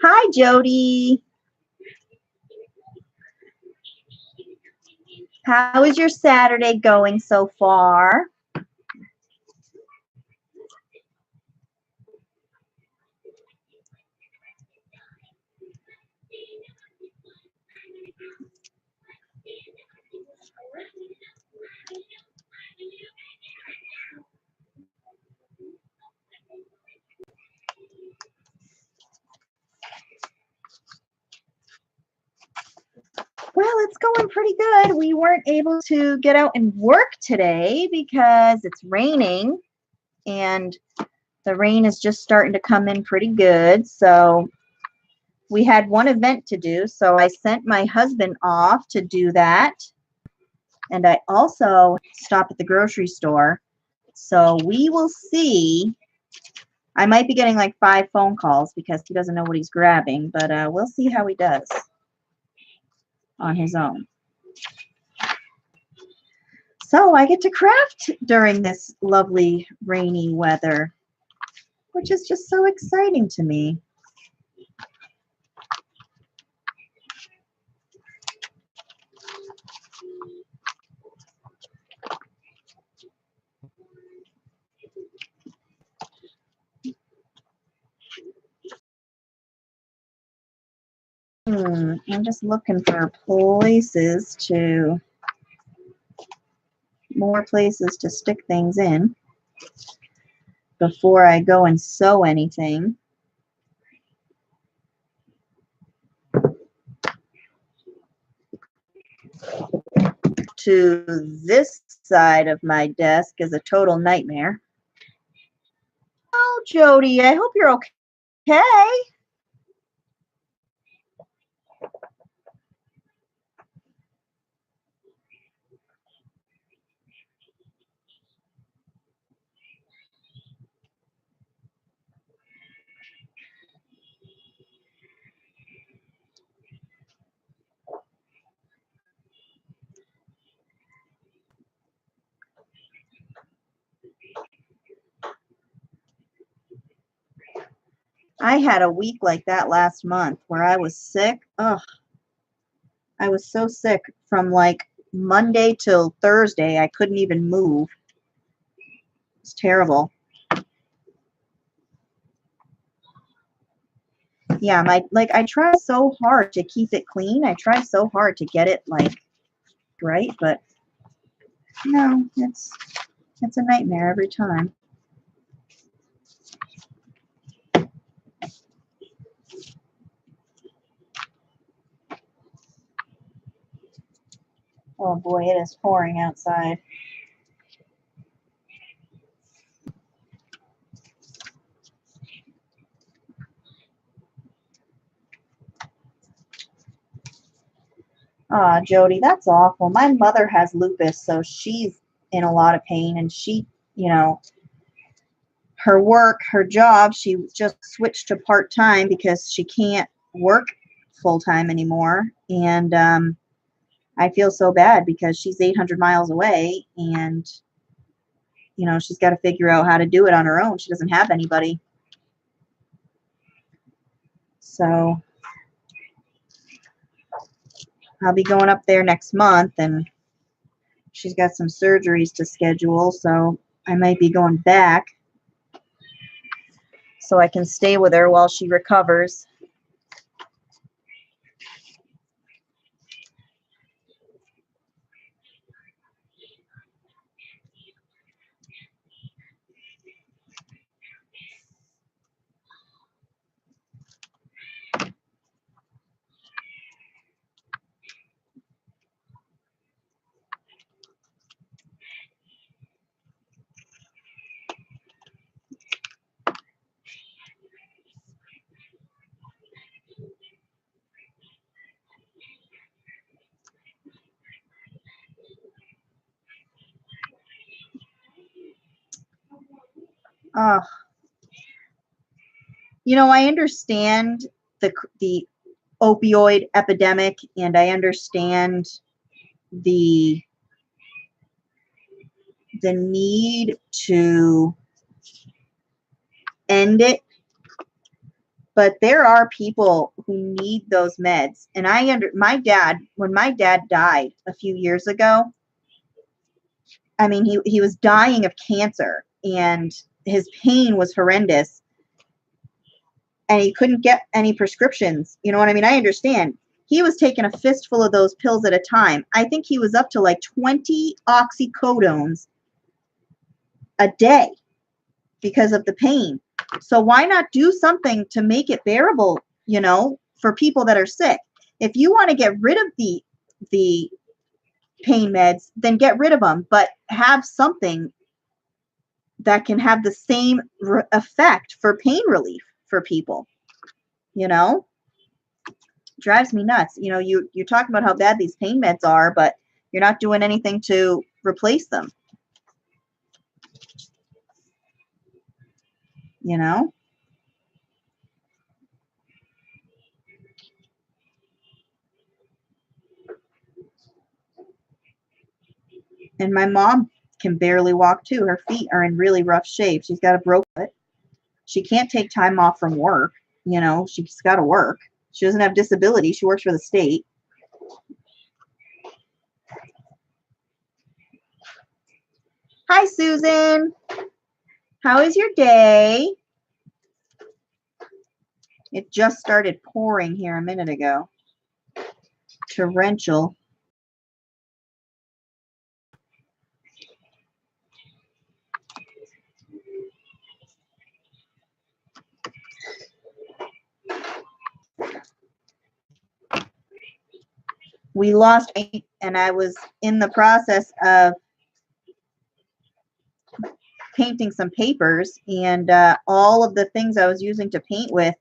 Hi, Jody. How is your Saturday going so far? Well, it's going pretty good. We weren't able to get out and work today because it's raining, and the rain is just starting to come in pretty good. So we had one event to do, so I sent my husband off to do that. And I also stopped at the grocery store. So we will see. I might be getting like 5 phone calls because he doesn't know what he's grabbing, but we'll see how he does on his own. So I get to craft during this lovely rainy weather, which is just so exciting to me. I'm just looking for more places to stick things in before I go and sew anything. To this side of my desk is a total nightmare. Oh, Jody, I hope you're okay. I had a week like that last month where I was sick. Ugh, I was so sick from like Monday till Thursday. I couldn't even move. It's terrible. Yeah, I try so hard to keep it clean. I try so hard to get it like right, but no, it's a nightmare every time. Oh boy, it is pouring outside. Ah, Jody, that's awful. My mother has lupus, so she's in a lot of pain, and she, her job, she just switched to part-time because she can't work full-time anymore. And I feel so bad because she's 800 miles away, and she's got to figure out how to do it on her own. She doesn't have anybody. So I'll be going up there next month, and she's got some surgeries to schedule, so I might be going back so I can stay with her while she recovers. Uh, I understand the opioid epidemic, and I understand the need to end it, But there are people who need those meds. And when my dad died a few years ago, I mean, he was dying of cancer and his pain was horrendous and he couldn't get any prescriptions. You know what I mean? I understand. He was taking a fistful of those pills at a time. I think he was up to like 20 oxycodones a day because of the pain. So why not do something to make it bearable, you know, for people that are sick? If you want to get rid of the pain meds, then get rid of them, but have something that can have the same effect for pain relief for people, you know? Drives me nuts. You know, you're talking about how bad these pain meds are, but you're not doing anything to replace them, you know? And my mom can barely walk too. Her feet are in really rough shape. She's got a broken foot. She can't take time off from work. You know, she's got to work. She doesn't have disability. She works for the state. Hi, Susan. How is your day? It just started pouring here a minute ago. Torrential. We lost paint, and I was in the process of painting some papers, and all of the things I was using to paint with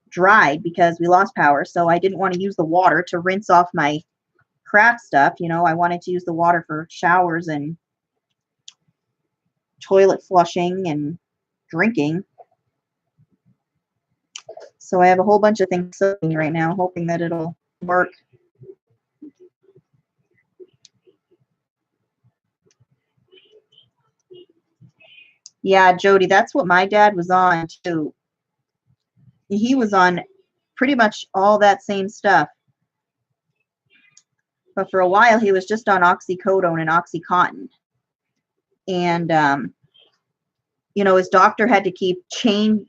dried because we lost power. So I didn't want to use the water to rinse off my craft stuff. You know, I wanted to use the water for showers and toilet flushing and drinking. So I have a whole bunch of things soaking right now, hoping that it'll work. Yeah, Jody, that's what my dad was on too. He was on pretty much all that same stuff. But for a while, he was just on oxycodone and Oxycontin. And, you know, his doctor had to keep changing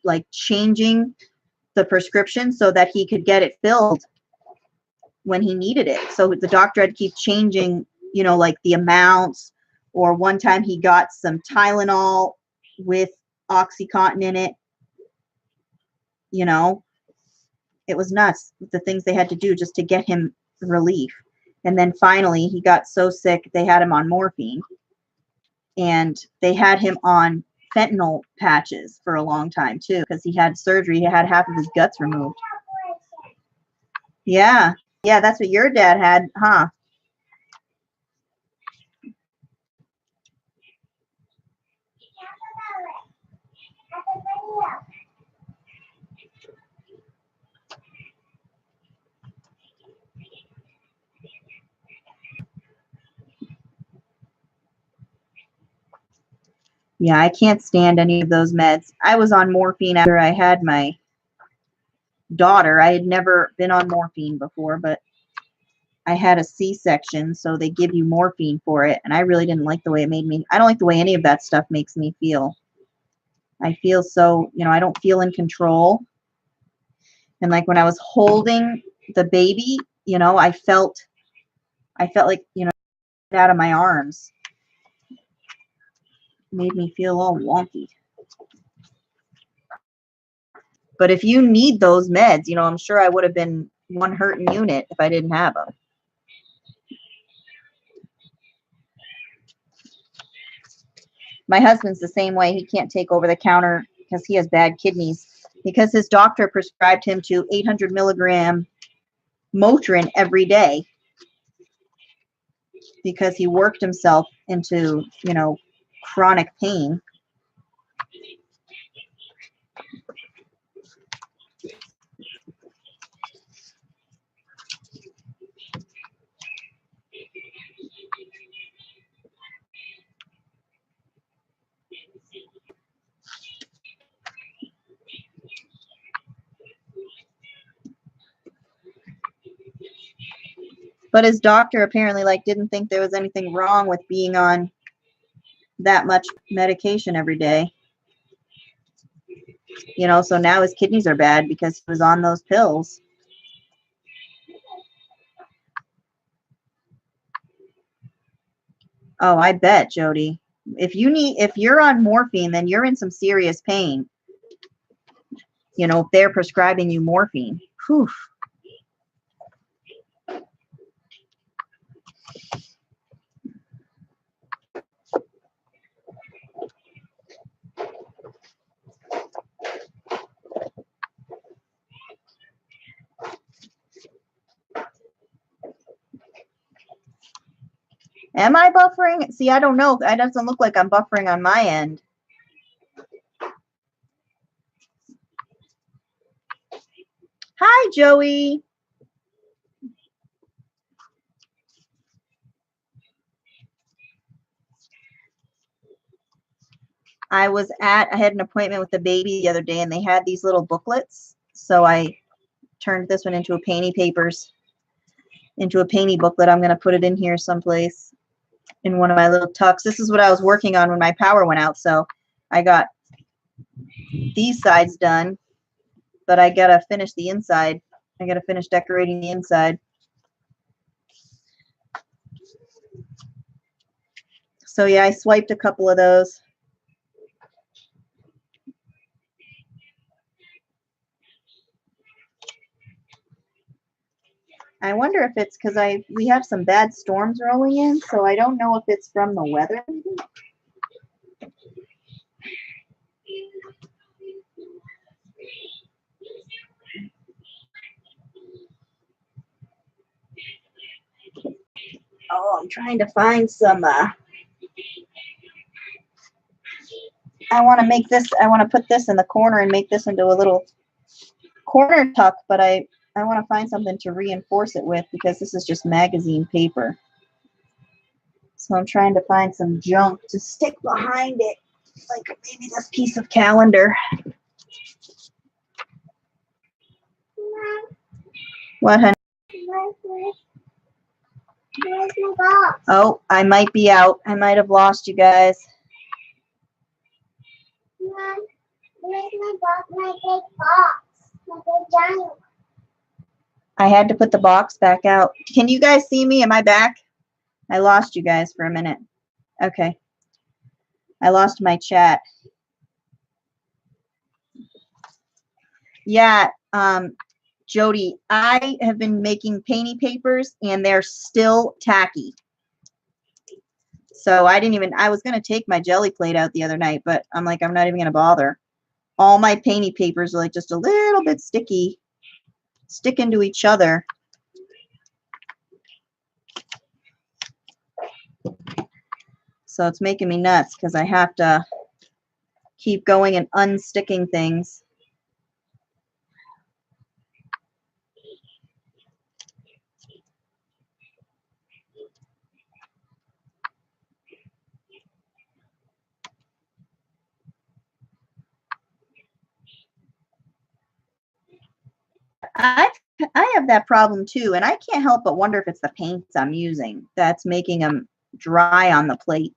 the prescription so that he could get it filled when he needed it. So the doctor had to keep changing, you know, like the amounts. Or one time he got some Tylenol with Oxycontin in it. You know, it was nuts, the things they had to do just to get him relief. And then finally he got so sick they had him on morphine. And they had him on fentanyl patches for a long time too, because he had surgery. He had half of his guts removed. Yeah. Yeah, that's what your dad had, huh? Yeah, I can't stand any of those meds. I was on morphine after I had my daughter. I had never been on morphine before, but I had a C-section, so they give you morphine for it, and I really didn't like the way it made me. I don't like the way any of that stuff makes me feel. I feel so, you know, I don't feel in control. And like when I was holding the baby, you know, I felt like, you know, out of my arms. It made me feel all wonky. But if you need those meds, you know, I'm sure I would have been one hurting unit if I didn't have them. My husband's the same way. He can't take over the counter because he has bad kidneys, because his doctor prescribed him to 800 milligram Motrin every day because he worked himself into, you know, chronic pain. But his doctor apparently like didn't think there was anything wrong with being on that much medication every day. You know, so now his kidneys are bad because he was on those pills. Oh, I bet, Jody. If you're on morphine, then you're in some serious pain. You know, if they're prescribing you morphine. Whew. Am I buffering? See, I don't know. It doesn't look like I'm buffering on my end. Hi, Joey. I had an appointment with the baby the other day, and they had these little booklets. So I turned this one into a painty booklet. I'm going to put it in here someplace in one of my little tucks. This is what I was working on when my power went out. So I got these sides done, but I got to finish the inside. I got to finish decorating the inside. So yeah, I swiped a couple of those. I wonder if it's because we have some bad storms rolling in, so I don't know if it's from the weather. Oh, I'm trying to find some. I want to put this in the corner and make this into a little corner tuck, but I want to find something to reinforce it with because this is just magazine paper. So I'm trying to find some junk to stick behind it, like maybe this piece of calendar. What, honey? Where's my box? Oh, I might be out. I might have lost you guys. Mom, where's my box? My big box. My big giant. I had to put the box back out. Can you guys see me? Am I back? I lost you guys for a minute. Okay. I lost my chat. Yeah, Jody, I have been making painty papers and they're still tacky. So I was going to take my jelly plate out the other night, but I'm like, I'm not even going to bother. All my painty papers are like just a little bit sticky, sticking to each other. So it's making me nuts because I have to keep going and unsticking things. I have that problem too, and I can't help but wonder if it's the paints I'm using that's making them dry on the plate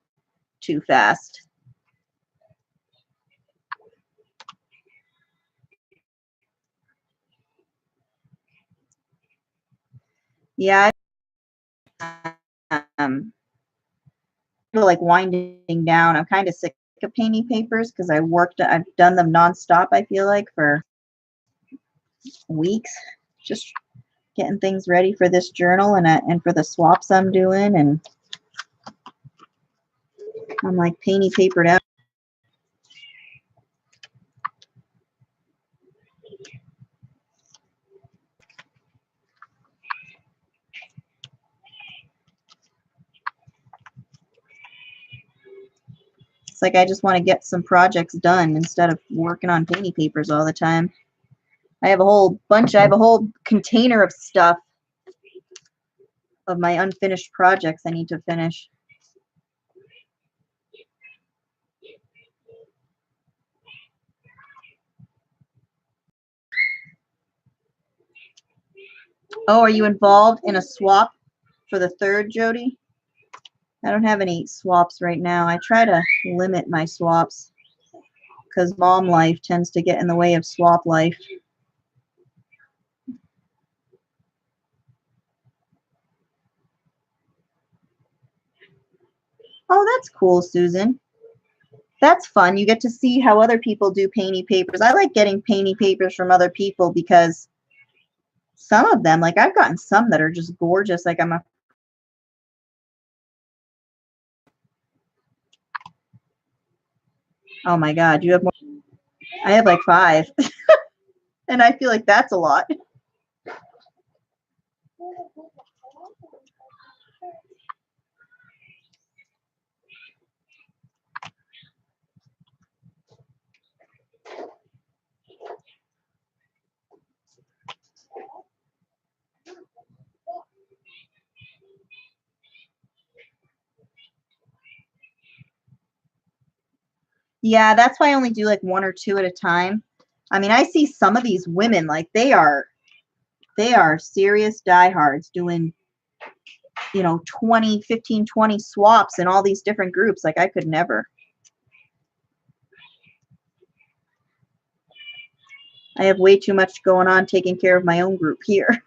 too fast. Yeah, like winding down. I'm kind of sick of painting papers because I've done them nonstop, I feel like, for weeks, just getting things ready for this journal and for the swaps I'm doing, and I'm like painty papered out. It's like I just want to get some projects done instead of working on painty papers all the time. I have a whole container of stuff of my unfinished projects I need to finish. Oh, are you involved in a swap for the third, Jody? I don't have any swaps right now. I try to limit my swaps because mom life tends to get in the way of swap life. Oh, that's cool, Susan. That's fun. You get to see how other people do painty papers. I like getting painty papers from other people because some of them, like I've gotten some that are just gorgeous. Like oh my God, you have more? I have like 5. And I feel like that's a lot. Yeah, that's why I only do like 1 or 2 at a time. I mean, I see some of these women, like they are serious diehards doing, 20, 15, 20 swaps in all these different groups. Like I could never. I have way too much going on taking care of my own group here.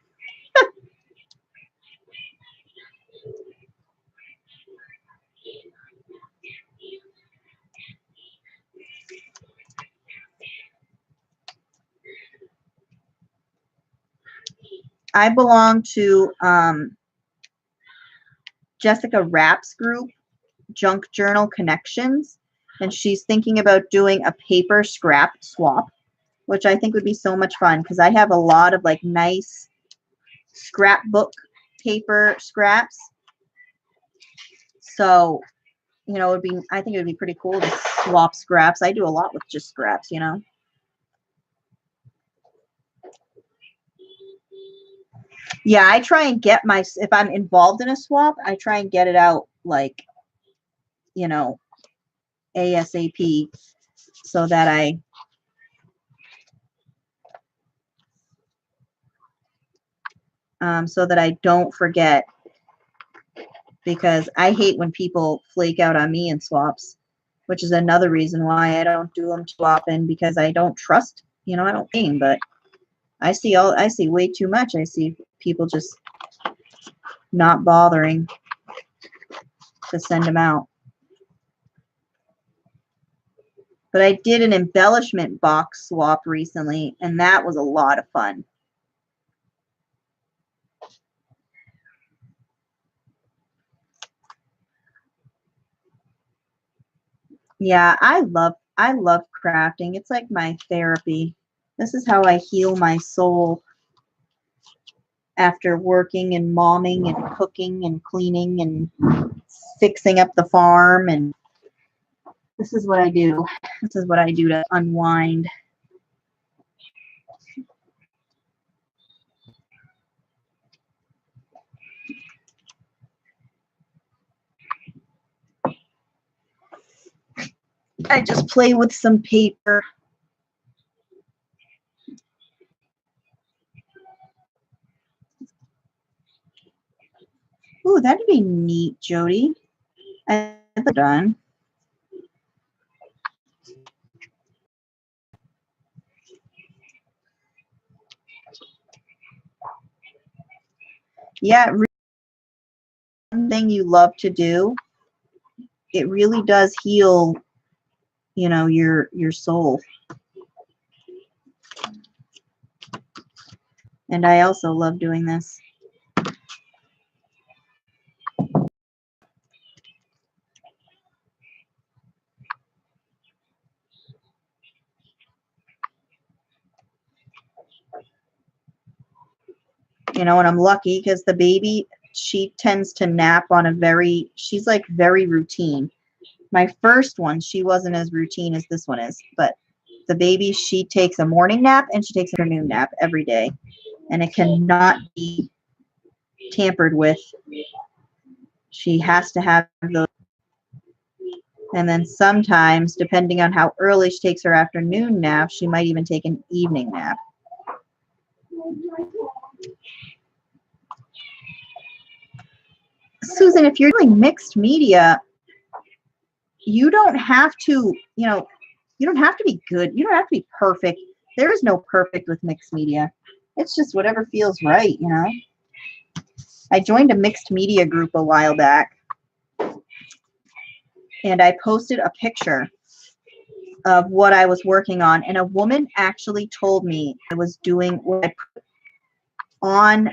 I belong to Jessica Rapp's group, Junk Journal Connections, and she's thinking about doing a paper scrap swap, which I think would be so much fun because I have a lot of like nice scrapbook paper scraps. So, I think it would be pretty cool to swap scraps. I do a lot with just scraps, Yeah, I try and get if I'm involved in a swap, I try and get it out like, ASAP so that I don't forget, because I hate when people flake out on me in swaps, which is another reason why I don't do them too often, because I don't trust, I don't game, but I see way too much. I see people just not bothering to send them out. But I did an embellishment box swap recently, and that was a lot of fun. Yeah, I love crafting. It's like my therapy. This is how I heal my soul after working and momming and cooking and cleaning and fixing up the farm, and this is what I do. This is what I do to unwind. I just play with some paper. Ooh, that'd be neat, Jody. I'm done. Yeah, one thing you love to do, it really does heal, your soul. And I also love doing this. And I'm lucky because the baby, she tends to nap on she's like very routine. My first one, she wasn't as routine as this one is, but the baby, she takes a morning nap and she takes an afternoon nap every day. And it cannot be tampered with. She has to have those. And then sometimes, depending on how early she takes her afternoon nap, she might even take an evening nap. Susan, if you're doing mixed media, you don't have to, you know, you don't have to be good. You don't have to be perfect. There is no perfect with mixed media. It's just whatever feels right, you know. I joined a mixed media group a while back, and I posted a picture of what I was working on, and a woman actually told me I was doing what I put on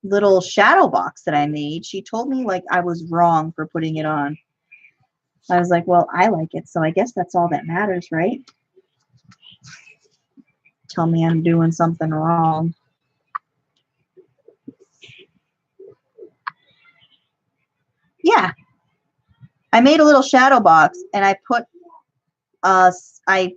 little shadow box that I made. She told me like I was wrong for putting it on. I was like, well, I like it, so I guess that's all that matters, right? Tell me I'm doing something wrong. Yeah. I made a little shadow box, and I put, I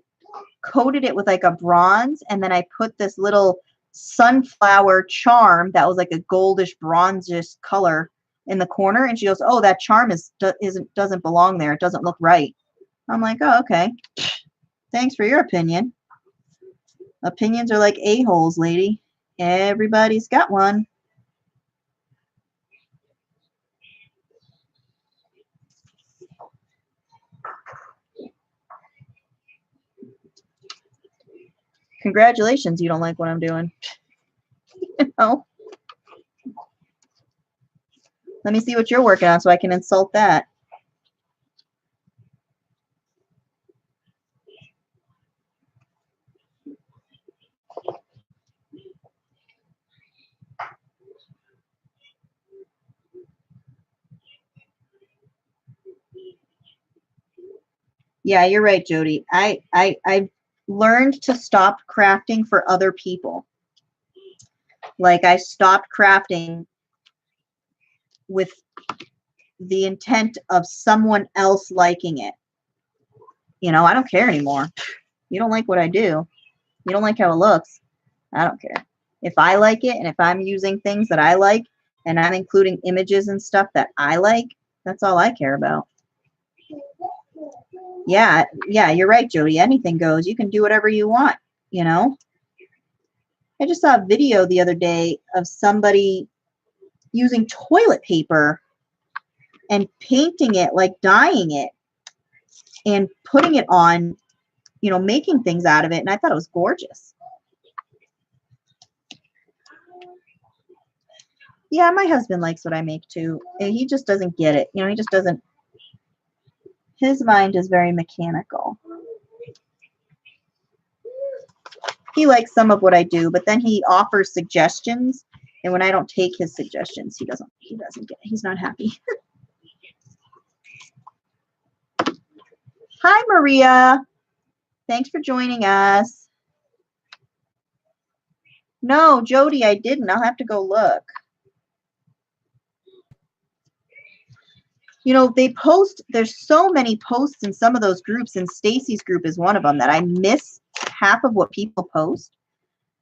coated it with like a bronze, and then I put this little sunflower charm that was like a goldish bronzish color in the corner, and she goes, oh, that charm doesn't belong there. It doesn't look right. I'm like, oh, okay. Thanks for your opinion. Opinions are like a-holes, lady. Everybody's got one. Congratulations, you don't like what I'm doing. You know? Let me see what you're working on so I can insult that. Yeah, you're right, Jody. I learned to stop crafting for other people. Like I stopped crafting with the intent of someone else liking it. You know, I don't care anymore. You don't like what I do. You don't like how it looks. I don't care. If I like it, and if I'm using things that I like, and I'm including images and stuff that I like, that's all I care about. Yeah, you're right, Jody. Anything goes. You can do whatever you want, you know? I just saw a video the other day of somebody using toilet paper and painting it, like dyeing it, and putting it on, you know, making things out of it, and I thought it was gorgeous. Yeah, my husband likes what I make too. And he just doesn't get it. You know, he just doesn't. His mind is very mechanical. He likes some of what I do, but then he offers suggestions, and when I don't take his suggestions, he doesn't get it. He's not happy. Hi, Maria. Thanks for joining us. No, Jody, I didn't. I'll have to go look. You know, they post, there's so many posts in some of those groups, and Stacy's group is one of them, that I miss half of what people post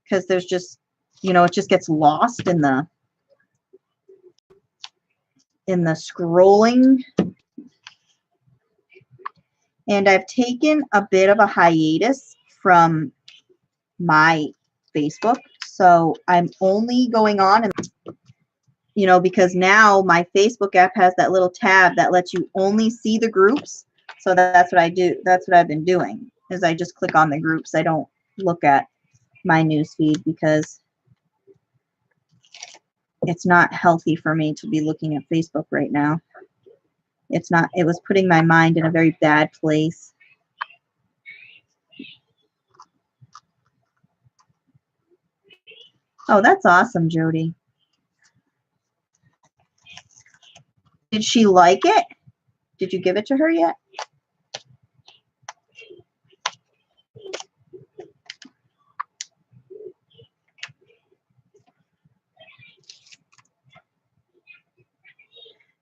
because there's just, you know, it just gets lost in the scrolling. And I've taken a bit of a hiatus from my Facebook, so I'm only going on, and you know, because now my Facebook app has that little tab that lets you only see the groups. So that's what I do. That's what I've been doing, is I just click on the groups. I don't look at my newsfeed because it's not healthy for me to be looking at Facebook right now. It's not. It was putting my mind in a very bad place. Oh, that's awesome, Jody. Did she like it? Did you give it to her yet?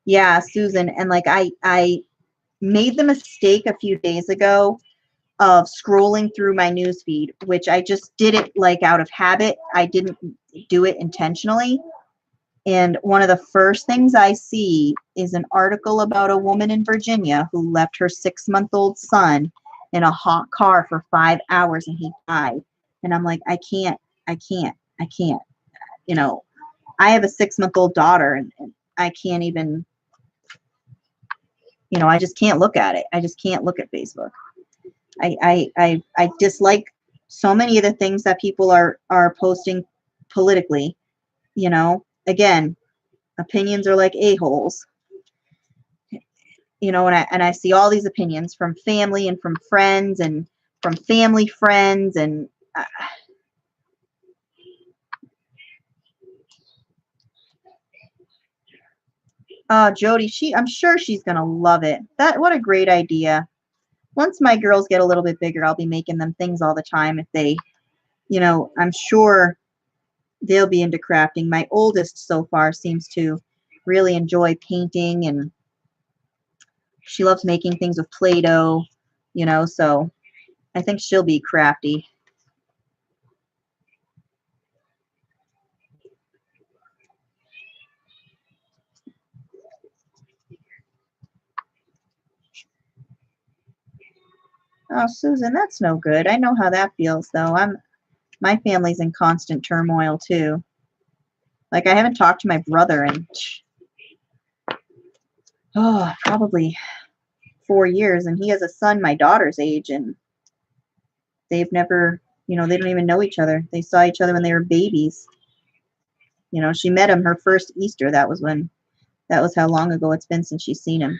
Yeah, Susan. And like I made the mistake a few days ago of scrolling through my newsfeed, which I just did it like out of habit. I didn't do it intentionally. And one of the first things I see is an article about a woman in Virginia who left her 6-month-old son in a hot car for 5 hours and he died. And I'm like, I can't, you know, I have a 6-month-old daughter, and I can't even, you know, I just can't look at it. I just can't look at Facebook. I dislike so many of the things that people are posting politically. You know, again, opinions are like a-holes. You know, and I see all these opinions from family and from friends and from family friends, and Jody, I'm sure she's gonna love it. What a great idea. Once my girls get a little bit bigger, I'll be making them things all the time. If they, you know, I'm sure they'll be into crafting. My oldest so far seems to really enjoy painting, and she loves making things with Play-Doh, you know, so I think she'll be crafty. Oh, Susan, that's no good. I know how that feels, though. My family's in constant turmoil too. Like, I haven't talked to my brother in probably 4 years, and he has a son my daughter's age, and they've never, you know, they don't even know each other. They saw each other when they were babies. You know, she met him her first Easter. That was how long ago it's been since she's seen him.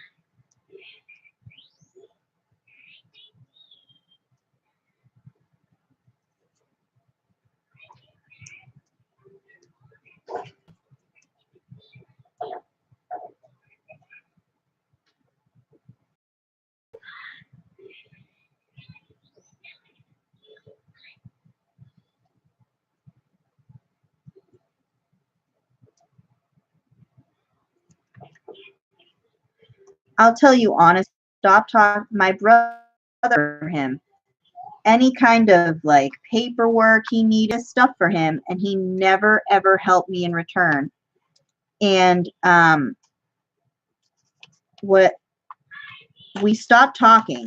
I'll tell you honest, stop talking. My brother, him, any kind of like paperwork he needed, stuff for him, and he never ever helped me in return. And what we stopped talking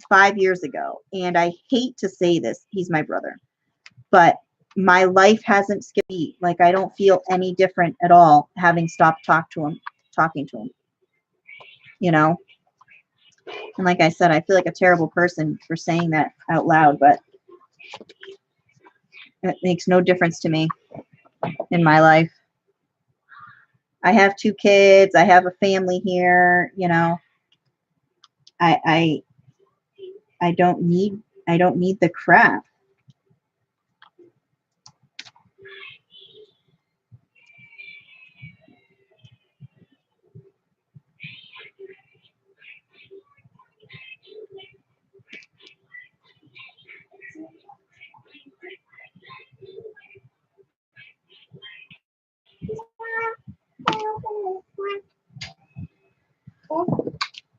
5 years ago, and I hate to say this, he's my brother, but my life hasn't skipped a beat. Like, I don't feel any different at all having stopped talking to him. You know, and like I said, I feel like a terrible person for saying that out loud, but it makes no difference to me in my life. I have 2 kids. I have a family here. You know, I I don't need the crap.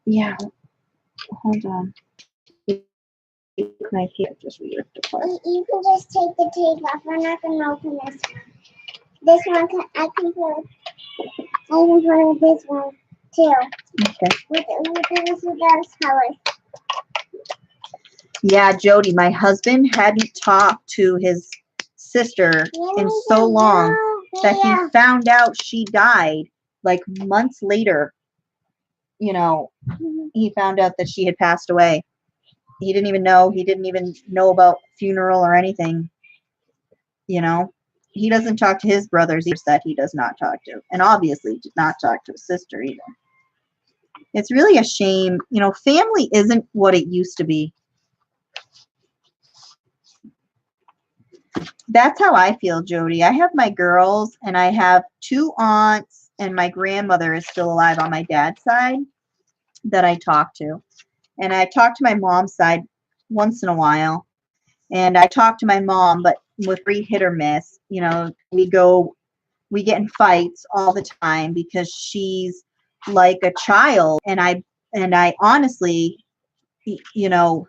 Yeah, hold on. Knife here, just ripped apart. You can just take the tape off. We're not going to open this one. This one, I can put this one too. Okay. With those colors. Yeah, Jody, my husband hadn't talked to his sister in so long that he found out she died like months later. You know, he found out that she had passed away. He didn't even know. He didn't even know about funeral or anything. You know, he doesn't talk to his brothers either, that he does not talk to, and obviously did not talk to his sister either. It's really a shame. You know, family isn't what it used to be. That's how I feel, Jody. I have my girls, and I have 2 aunts, and my grandmother is still alive on my dad's side that I talk to. And I talk to my mom's side once in a while. And I talk to my mom, but with free hit or miss. You know, we get in fights all the time because she's like a child, and I honestly, you know,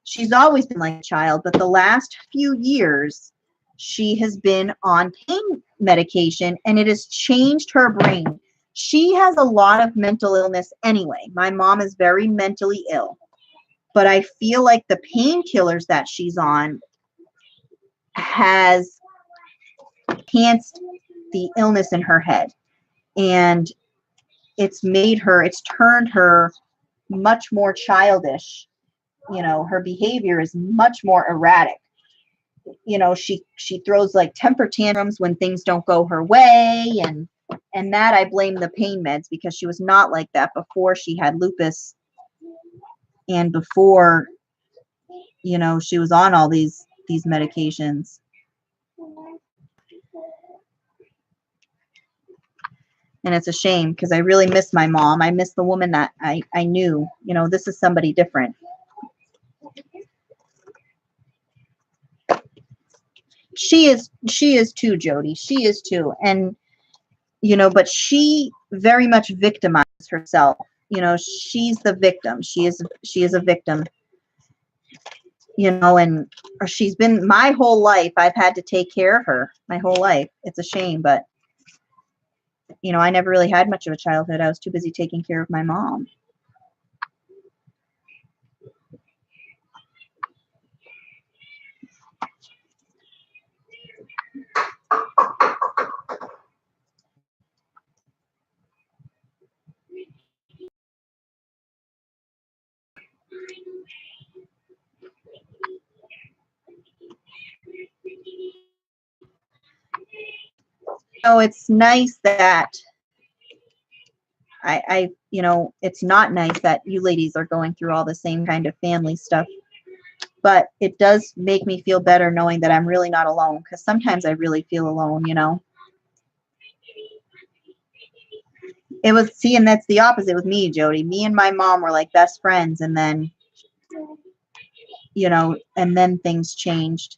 she's always been like a child, but the last few years she has been on pain medication, and it has changed her brain. She has a lot of mental illness anyway. My mom is very mentally ill, but I feel like the painkillers that she's on has enhanced the illness in her head. And it's turned her much more childish. You know, her behavior is much more erratic. You know, she throws like temper tantrums when things don't go her way, and that I blame the pain meds, because she was not like that before she had lupus, and before, you know, she was on all these medications. And it's a shame, because I really miss my mom. I miss the woman that I knew. You know, this is somebody different. She is too, Jody. She is too. And, you know, but she very much victimizes herself. You know, she's the victim. She is a victim. You know, and she's been, my whole life, I've had to take care of her my whole life. It's a shame, but, you know, I never really had much of a childhood. I was too busy taking care of my mom. So it's nice that you know, it's not nice that you ladies are going through all the same kind of family stuff, but it does make me feel better knowing that I'm really not alone, because sometimes I really feel alone, you know. It was, see, and that's the opposite with me, Jody. Me and my mom were like best friends, and then, you know, and then things changed.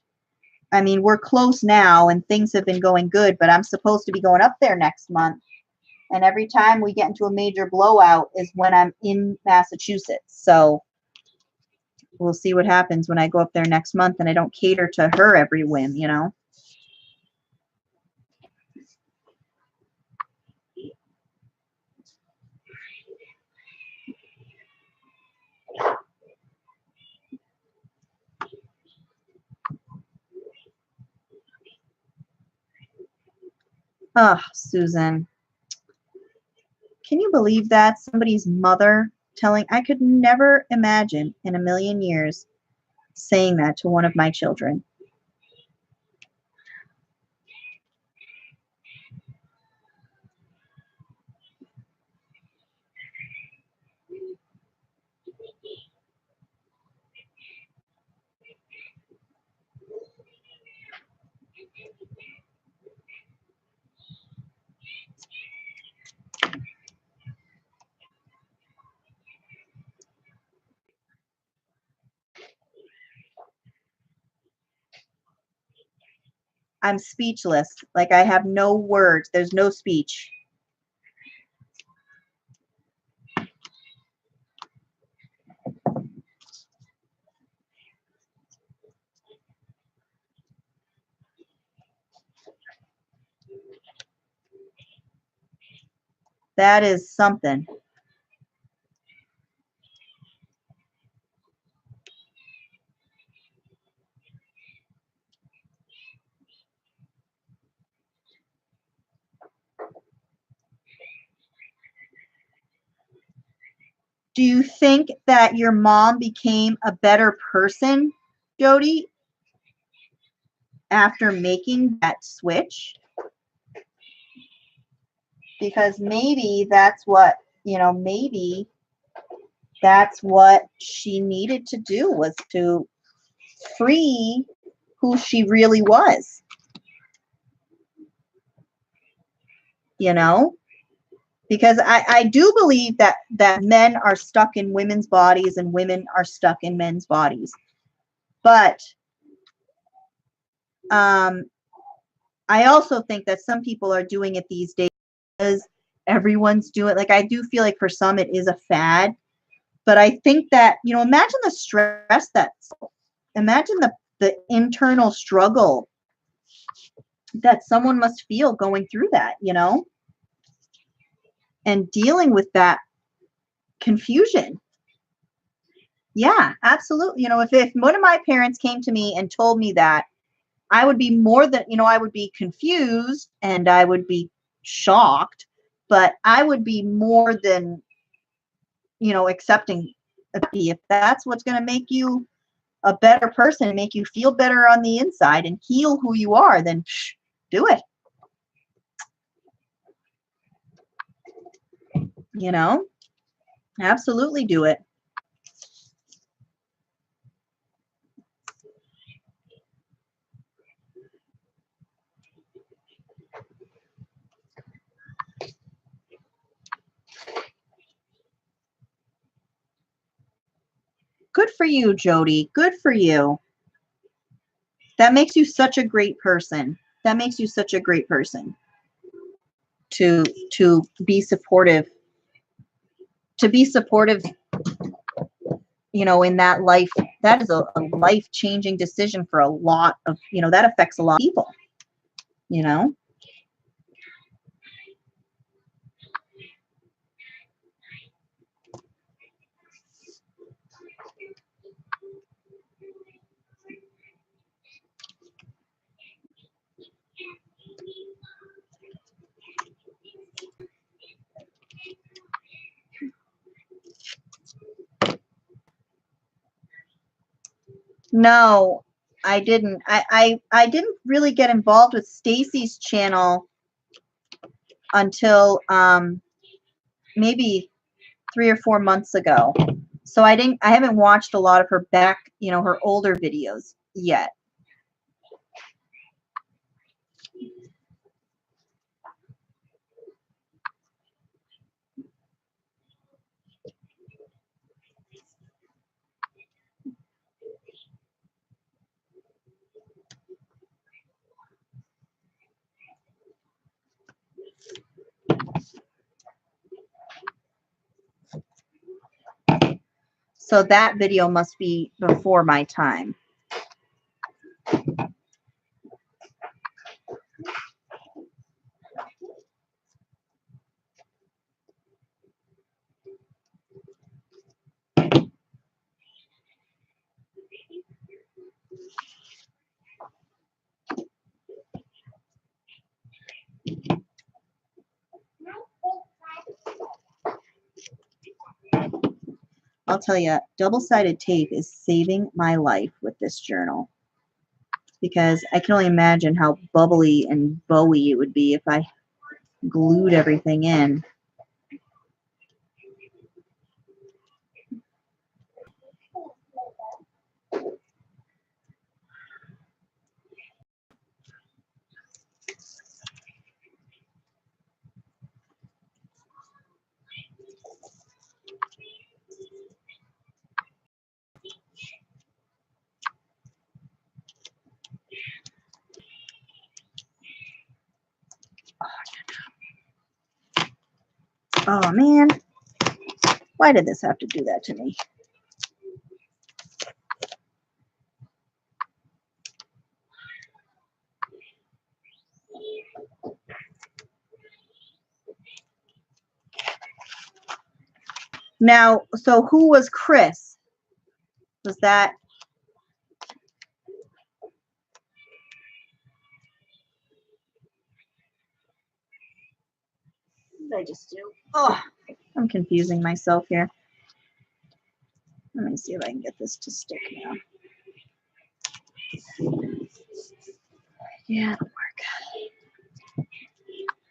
I mean, we're close now and things have been going good, but I'm supposed to be going up there next month. And every time we get into a major blowout is when I'm in Massachusetts. So we'll see what happens when I go up there next month and I don't cater to her every whim, you know. Oh, Susan. Can you believe that? Somebody's mother telling, I could never imagine in a million years saying that to one of my children. I'm speechless. Like, I have no words. There's no speech. That is something. Do you think that your mom became a better person, Jody, after making that switch? Because maybe that's what, you know, maybe that's what she needed to do, was to free who she really was. You know? Because I do believe that men are stuck in women's bodies and women are stuck in men's bodies. But I also think that some people are doing it these days because everyone's doing it. Like, I do feel like for some it is a fad. But I think that, you know, imagine the stress imagine the internal struggle that someone must feel going through that, you know? And dealing with that confusion. Yeah, absolutely. You know, if one of my parents came to me and told me that, I would be more than, I would be confused and I would be shocked, but I would be more than, accepting if that's what's going to make you a better person, make you feel better on the inside and heal who you are, then do it. Absolutely do it. Good for you, Jody. Good for you. That makes you such a great person. That makes you such a great person to be supportive. To be supportive, in that life, that is a life-changing decision for a lot of, that affects a lot of people, No, I didn't. I didn't really get involved with Stacy's channel until maybe 3 or 4 months ago. So I haven't watched a lot of her her older videos yet. So that video must be before my time. I'll tell you, double-sided tape is saving my life with this journal, because I can only imagine how bubbly and bowy it would be if I glued everything in. Oh man, why did this have to do that to me? Now, so who was Chris? Was that? What did I just do? Oh, I'm confusing myself here. Let me see if I can get this to stick now. Yeah, it'll work.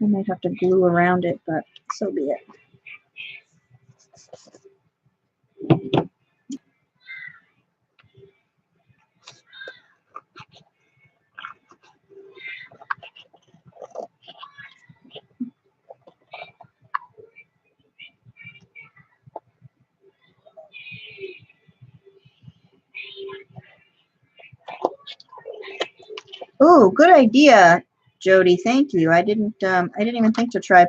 I might have to glue around it, but so be it. Oh, good idea, Jody. Thank you. I didn't even think to try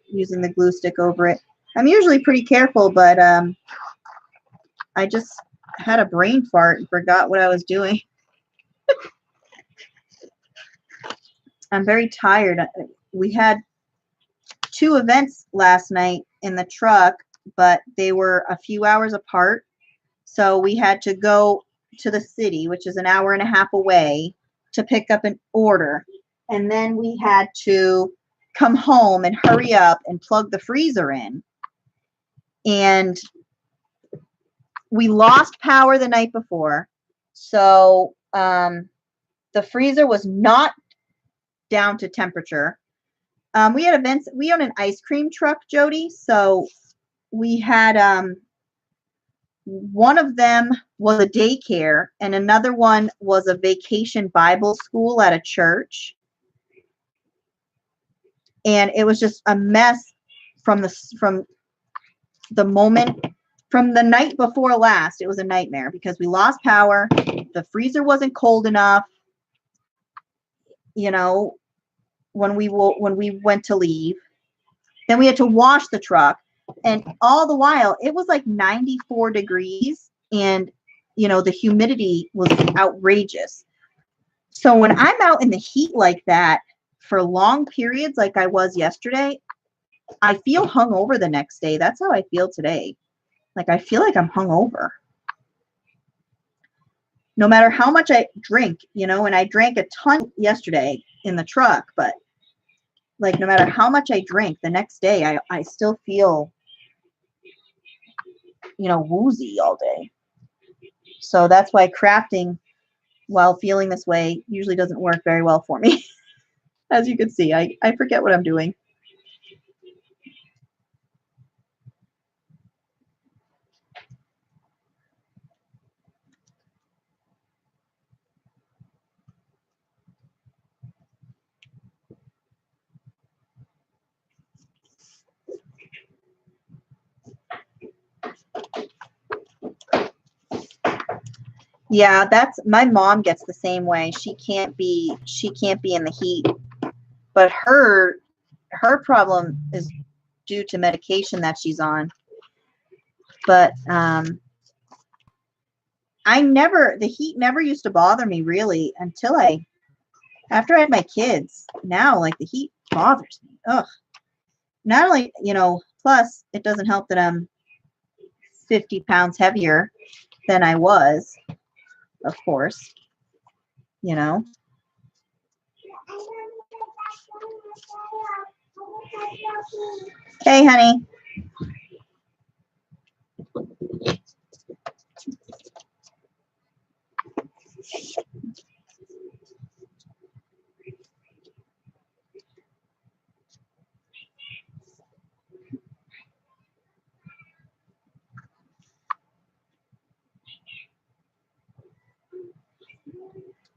using the glue stick over it. I'm usually pretty careful, but I just had a brain fart and forgot what I was doing. I'm very tired. We had 2 events last night in the truck, but they were a few hours apart. So we had to go to the city, which is an hour and a half away. to pick up an order. And then we had to come home and hurry up and plug the freezer in. And we lost power the night before. So the freezer was not down to temperature. We had events. We own an ice cream truck, Jody. So we had one of them was a daycare, and another one was a vacation Bible school at a church. And it was just a mess from the moment, from the night before last. It was a nightmare because we lost power. The freezer wasn't cold enough. You know, when we went to leave, then we had to wash the truck, and all the while it was like 94 degrees, and you know the humidity was outrageous. So when I'm out in the heat like that for long periods, like I was yesterday, I feel hungover the next day. That's how I feel today. Like I feel like I'm hungover. No matter how much I drink, you know, and I drank a ton yesterday in the truck, but like no matter how much I drink, the next day I still feel, you know, woozy all day. So that's why crafting while feeling this way usually doesn't work very well for me. As you can see, I forget what I'm doing. Yeah, that's my mom gets the same way. She can't be in the heat. But her problem is due to medication that she's on. But the heat never used to bother me really until after I had my kids. Now like the heat bothers me. Ugh. Not only, you know, plus it doesn't help that I'm 50 pounds heavier than I was, of course, you know. Hey, honey.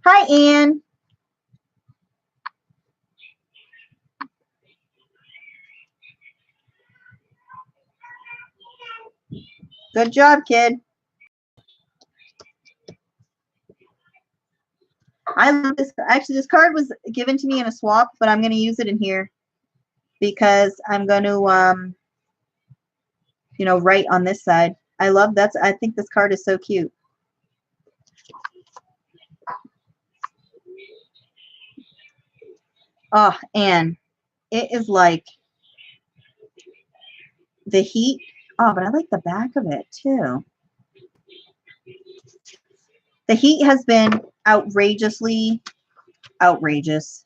Hi, Ann. Good job, kid. I love this. Actually, this card was given to me in a swap, but I'm going to use it in here because I'm going to, you know, write on this side. I love that. I think this card is so cute. Oh, and it is like the heat. Oh, but I like the back of it too. The heat has been outrageously outrageous.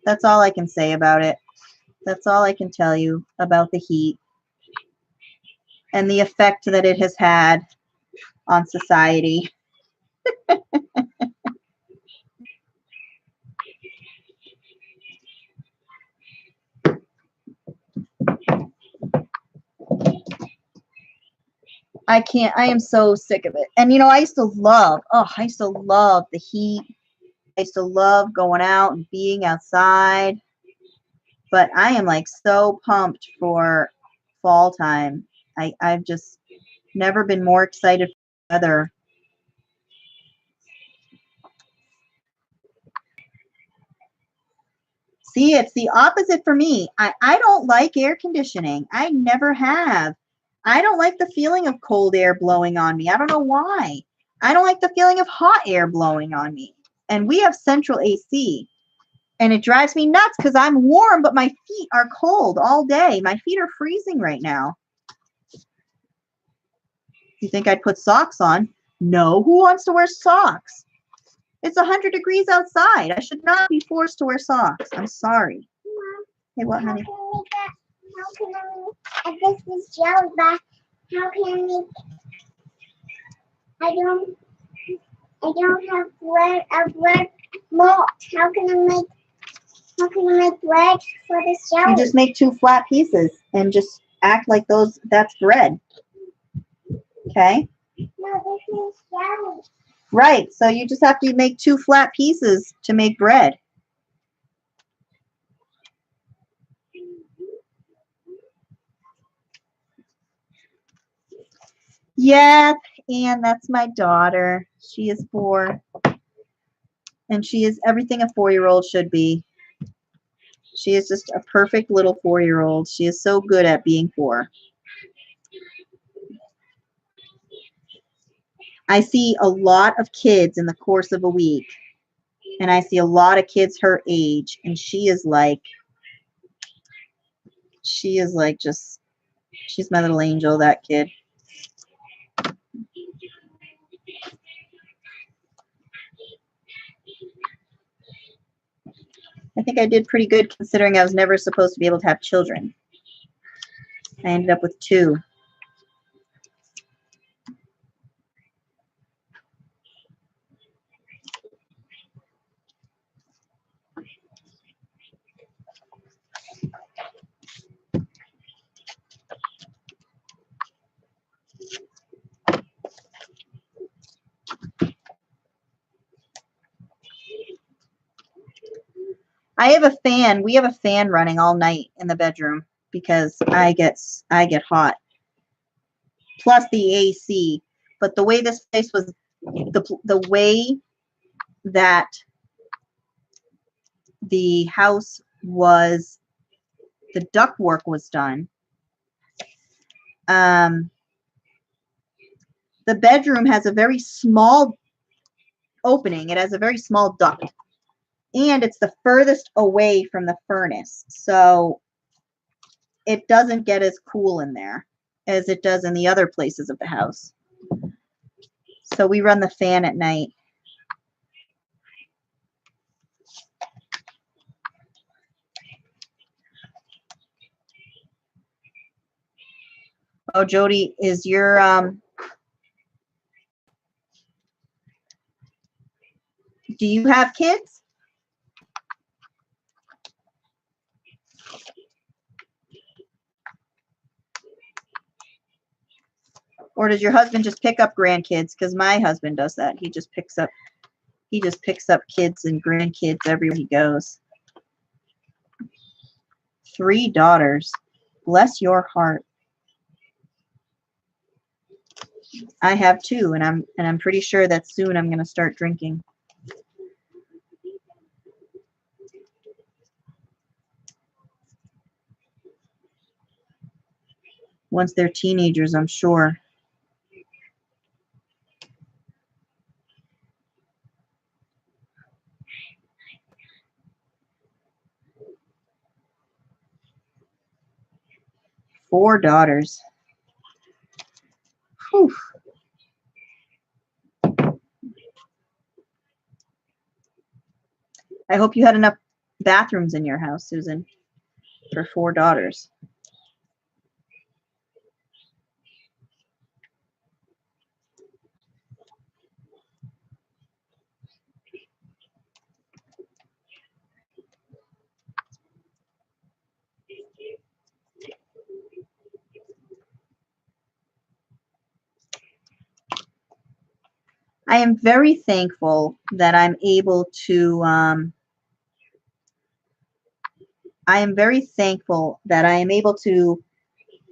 That's all I can say about it. That's all I can tell you about the heat and the effect that it has had on society. I can't, I am so sick of it. And you know, I used to love the heat. I used to love going out and being outside. But I am like so pumped for fall time. I've just never been more excited for weather. See, it's the opposite for me. I don't like air conditioning. I never have. I don't like the feeling of cold air blowing on me. I don't know why. I don't like the feeling of hot air blowing on me. And we have central AC. And it drives me nuts because I'm warm, but my feet are cold all day. My feet are freezing right now. You think I'd put socks on? No. Who wants to wear socks? It's 100 degrees outside. I should not be forced to wear socks. I'm sorry. Mom, Hey, what, honey? how can I make if this is jelly back? How can I make? I don't have bread malt. How can I make? How can I make bread for this jelly? You just make 2 flat pieces and just act like that's bread. Okay? No, this is jelly. Right. So you just have to make 2 flat pieces to make bread. Yeah, and that's my daughter. She is 4. And she is everything a 4-year-old should be. She is just a perfect little 4-year-old. She is so good at being 4. I see a lot of kids in the course of a week. And I see a lot of kids her age. And she's my little angel, that kid. I think I did pretty good considering I was never supposed to be able to have children. I ended up with 2. I have a fan. We have a fan running all night in the bedroom because I get hot. Plus the AC. But the way this place was, the way that the house was, the ductwork was done. The bedroom has a very small opening. It has a very small duct. And it's the furthest away from the furnace. So it doesn't get as cool in there as it does in the other places of the house. So we run the fan at night. Oh, Jody, is your do you have kids? Or does your husband just pick up grandkids? Because my husband does that. He just picks up kids and grandkids everywhere he goes. 3 daughters. Bless your heart. I have 2, and I'm pretty sure that soon I'm going to start drinking. Once they're teenagers, I'm sure. Four daughters. Whew. I hope you had enough bathrooms in your house, Susan, for 4 daughters. I am very thankful that I'm able to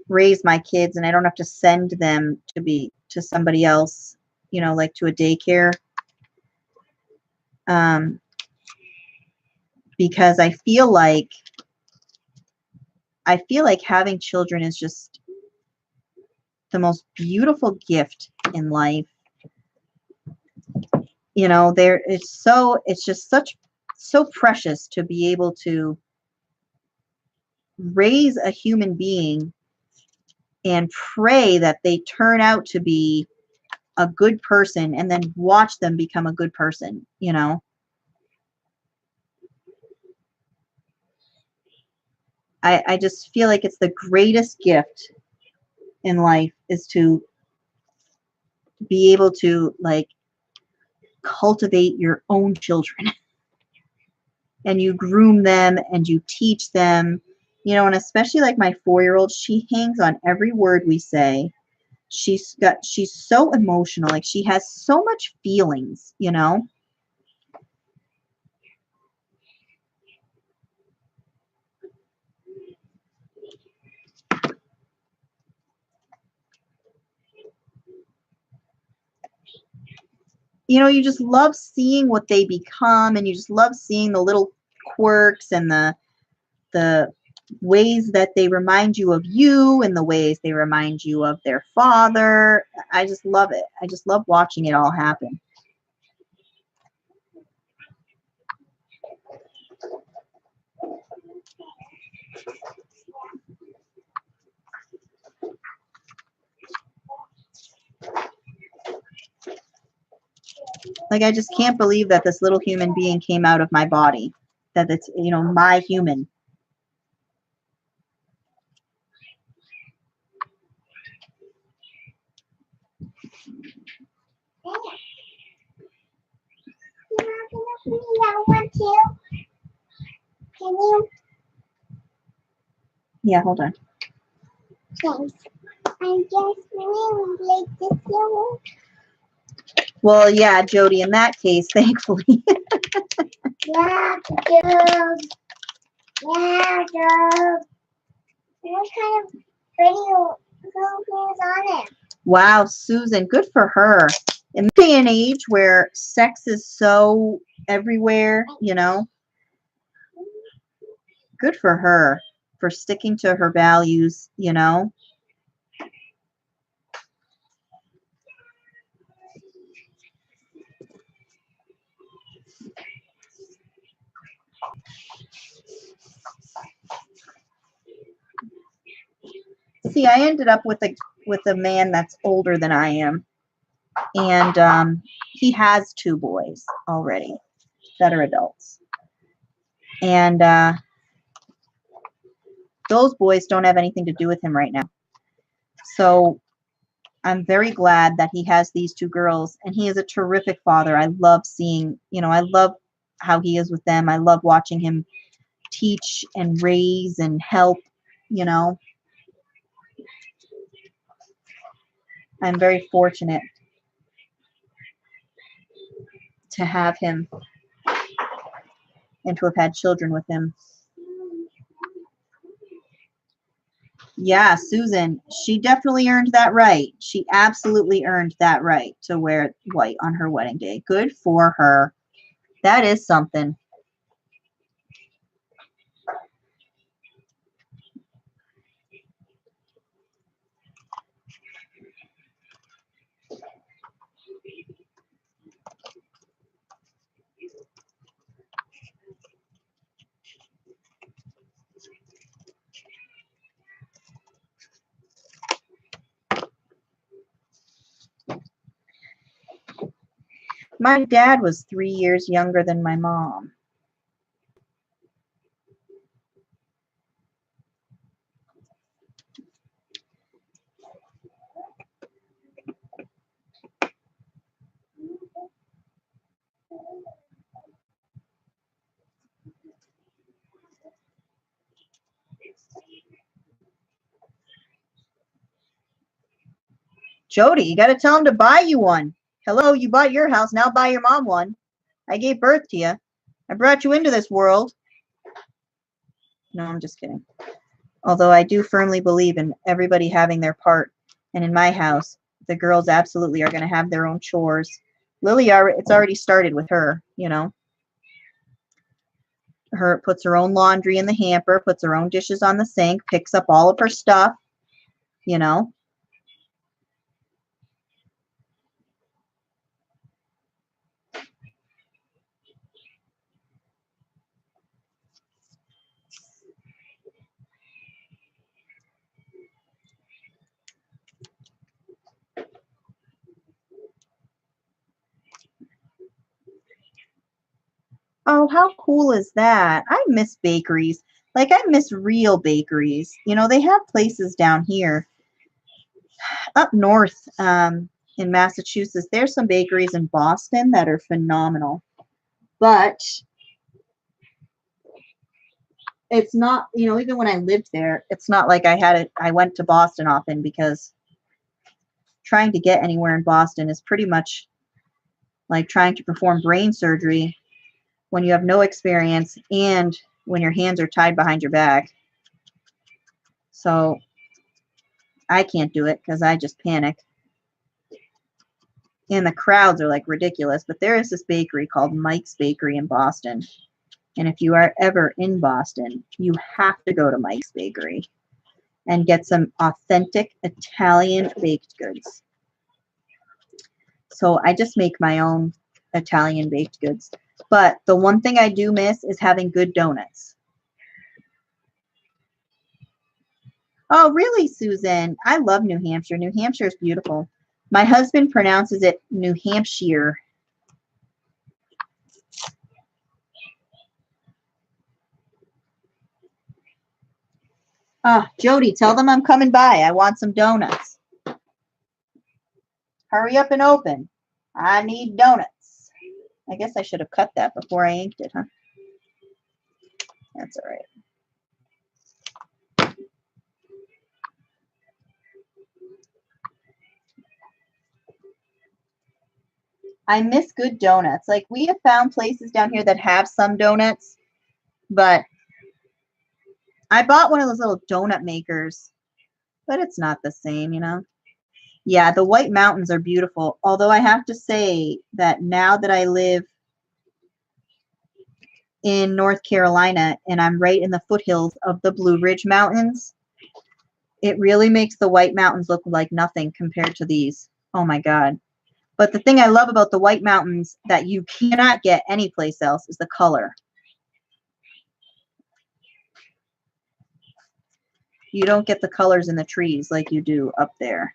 raise my kids and I don't have to send them to somebody else, like to a daycare. Because I feel like having children is just the most beautiful gift in life. It's just so precious to be able to raise a human being and pray that they turn out to be a good person and then watch them become a good person, you know. I just feel like it's the greatest gift in life is to be able to like cultivate your own children and you groom them and you teach them, you know, and especially like my 4-year-old, she hangs on every word we say. She's so emotional, like she has so much feelings, you know. You know, you just love seeing what they become, and you just love seeing the little quirks and the ways that they remind you of you and the ways they remind you of their father. I just love it. I just love watching it all happen. Like, I just can't believe that this little human being came out of my body, that it's, you know, my human. You're not gonna put that one too? Can you? Yeah, hold on. Thanks. I just really like this yellow. Well, yeah, Jody, in that case, thankfully. Yeah, dog. Yeah, dog. What kind of video who's on it? Wow, Susan, good for her. In this day and age where sex is so everywhere, you know, good for her for sticking to her values, you know. See, I ended up with a man that's older than I am, and he has 2 boys already that are adults, and those boys don't have anything to do with him right now. So I'm very glad that he has these 2 girls, and he is a terrific father. I love seeing, you know, I love how he is with them. I love watching him teach and raise and help, you know. I'm very fortunate to have him and to have had children with him. Yeah, Susan, she definitely earned that right. She absolutely earned that right to wear white on her wedding day. Good for her. That is something. My dad was 3 years younger than my mom. Jody, you got to tell him to buy you one. Hello, you bought your house, now buy your mom one. I gave birth to you. I brought you into this world. No, I'm just kidding. Although I do firmly believe in everybody having their part. And in my house, the girls absolutely are going to have their own chores. Lily, it's already started with her, you know. Her puts her own laundry in the hamper, puts her own dishes on the sink, picks up all of her stuff, you know. Oh, how cool is that? I miss bakeries. Like, I miss real bakeries. You know, they have places down here. Up north in Massachusetts, there's some bakeries in Boston that are phenomenal. But it's not, you know, even when I lived there, it's not like I went to Boston often because trying to get anywhere in Boston is pretty much like trying to perform brain surgery when you have no experience and when your hands are tied behind your back. So I can't do it because I just panic. And the crowds are like ridiculous. But there is this bakery called Mike's Bakery in Boston. And if you are ever in Boston, you have to go to Mike's Bakery and get some authentic Italian baked goods. So I just make my own Italian baked goods. But the one thing I do miss is having good donuts. Oh, really, Susan? I love New Hampshire. New Hampshire is beautiful. My husband pronounces it New Hampshire. Ah, Jody, tell them I'm coming by. I want some donuts. Hurry up and open. I need donuts. I guess I should have cut that before I inked it, huh? That's all right. I miss good donuts. Like, we have found places down here that have some donuts, but I bought one of those little donut makers, but it's not the same, you know? Yeah, the White Mountains are beautiful. Although I have to say that now that I live in North Carolina and I'm right in the foothills of the Blue Ridge Mountains, it really makes the White Mountains look like nothing compared to these. Oh my God. But the thing I love about the White Mountains that you cannot get anyplace else is the color. You don't get the colors in the trees like you do up there.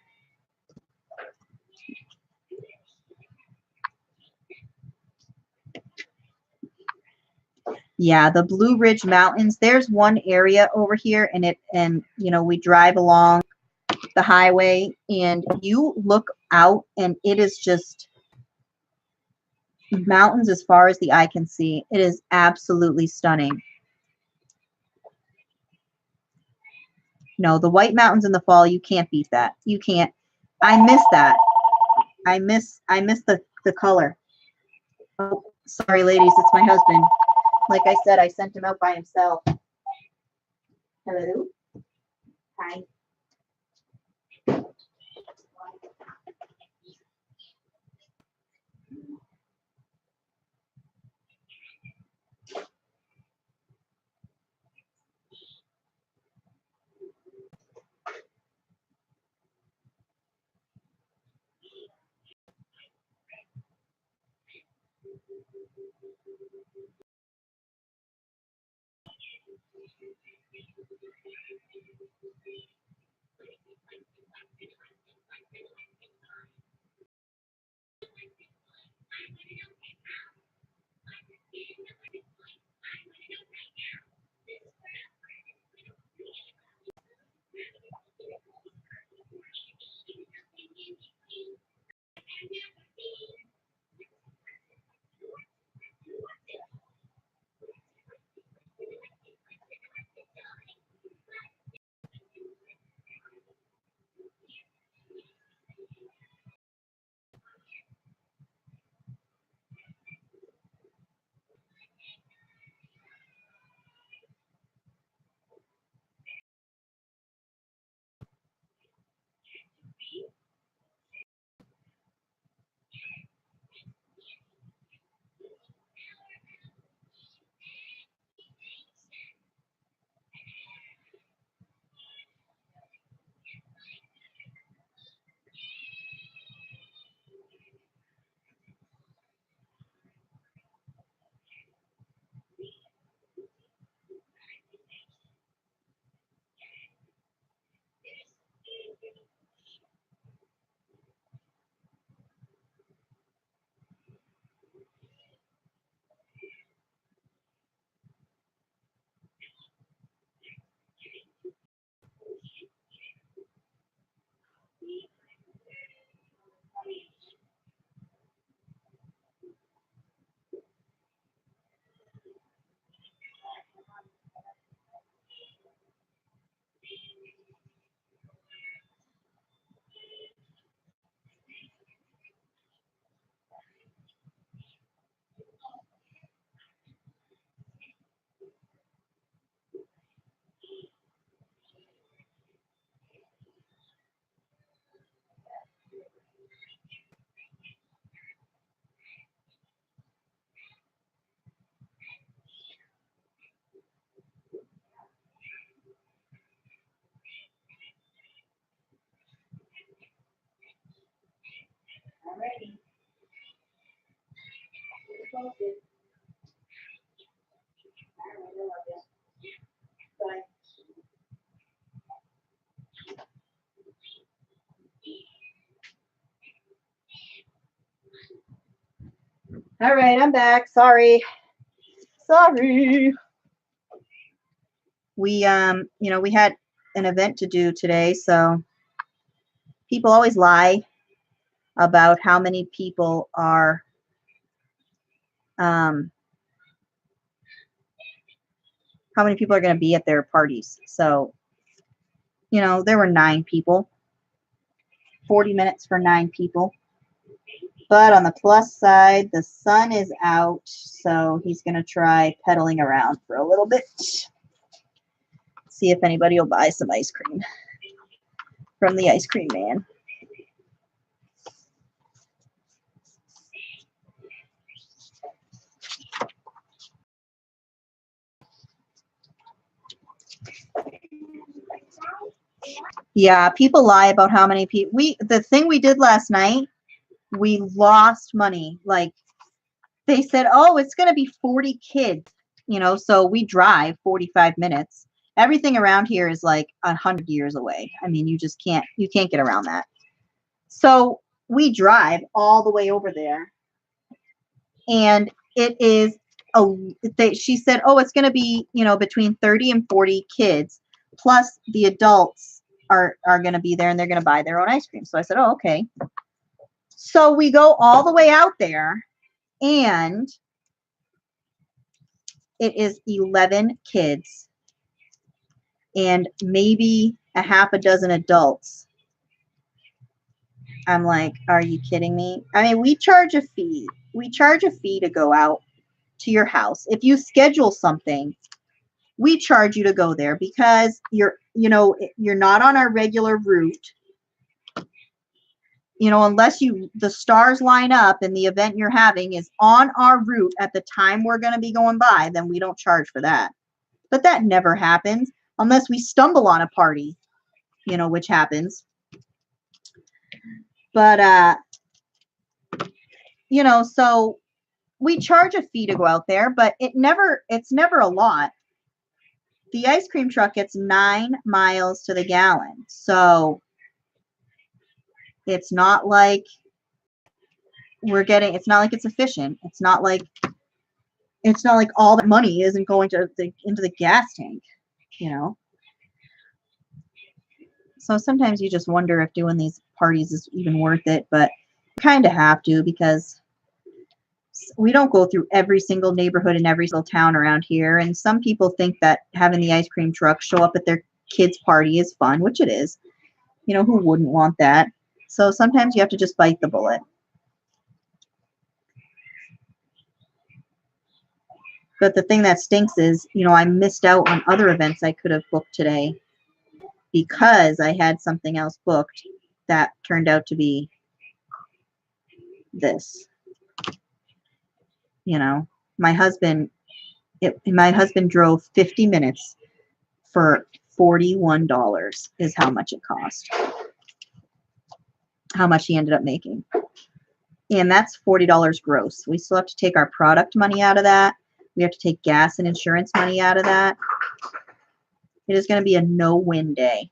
Yeah, the Blue Ridge Mountains. There's one area over here, and you know, we drive along the highway and you look out and it is just mountains as far as the eye can see. It is absolutely stunning. No, the White Mountains in the fall, you can't beat that. You can't. I miss that. I miss the color. Oh, sorry ladies, it's my husband. Like I said, I sent him out by himself. Hello. Hi. Alrighty. Posted. I love it. Bye. All right, I'm back. Sorry. We we had an event to do today, so people always lie about how many people are going to be at their parties. So, there were 9 people. 40 minutes for 9 people. But on the plus side, the sun is out, so he's going to try pedaling around for a little bit. See if anybody will buy some ice cream from the ice cream man. Yeah, people lie about how many people. The thing we did last night, we lost money. Like, they said, oh, it's going to be 40 kids, so we drive 45 minutes. Everything around here is like 100 years away. I mean, you can't get around that. So we drive all the way over there, and it is she said, oh, it's going to be, between 30 and 40 kids, plus the adults are going to be there, and they're going to buy their own ice cream. So I said, oh, okay. So we go all the way out there, and it is 11 kids and maybe a half a dozen adults. I'm like, are you kidding me? I mean, we charge a fee. We charge a fee to go out to your house. If you schedule something, we charge you to go there because you're not on our regular route. Unless the stars line up and the event you're having is on our route at the time we're going to be going by, then we don't charge for that. But that never happens unless we stumble on a party, which happens. But, so we charge a fee to go out there, but it's never a lot. The ice cream truck gets 9 miles to the gallon. So it's not like it's not like it's efficient. It's not like all that money isn't going into the gas tank, So sometimes you just wonder if doing these parties is even worth it, but you kind of have to because we don't go through every single neighborhood in every single town around here. And some people think that having the ice cream truck show up at their kids' party is fun, which it is. Who wouldn't want that? So sometimes you have to just bite the bullet. But the thing that stinks is, I missed out on other events I could have booked today because I had something else booked that turned out to be this. My husband drove 50 minutes for $41 is how much it cost. How much he ended up making. And that's $40 gross. We still have to take our product money out of that. We have to take gas and insurance money out of that. It is going to be a no-win day.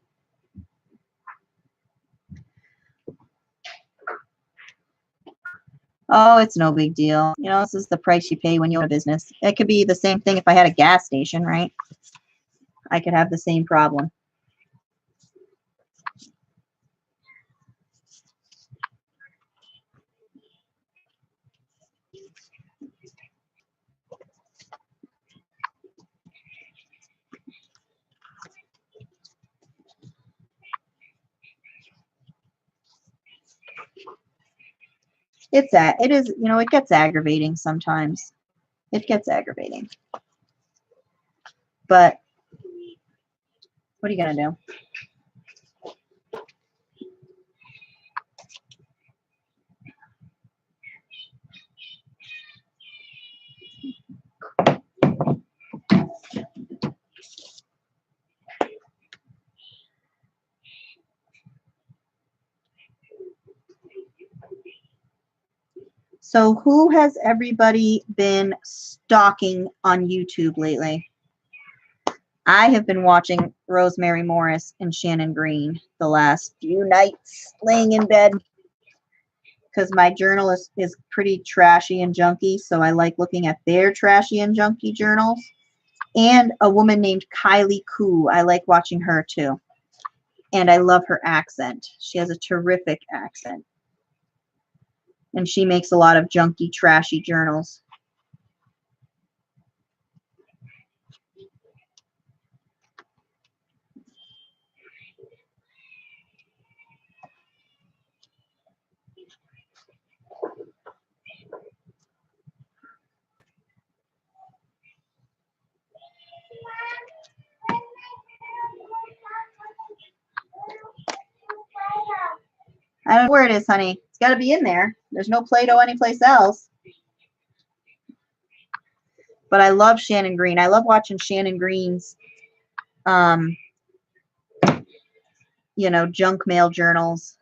Oh, it's no big deal. This is the price you pay when you own a business. It could be the same thing if I had a gas station, right? I could have the same problem. It gets aggravating sometimes. It gets aggravating. But what are you going to do? So who has everybody been stalking on YouTube lately? I have been watching Rosemary Morris and Shannon Green the last few nights laying in bed because my journal is pretty trashy and junky, so I like looking at their trashy and junky journals. And a woman named Kylie Koo. I like watching her too. And I love her accent. She has a terrific accent. And she makes a lot of junky, trashy journals. I don't know where it is, honey. It's got to be in there. There's no Play-Doh anyplace else. But I love Shannon Green. I love watching Shannon Green's, junk mail journals.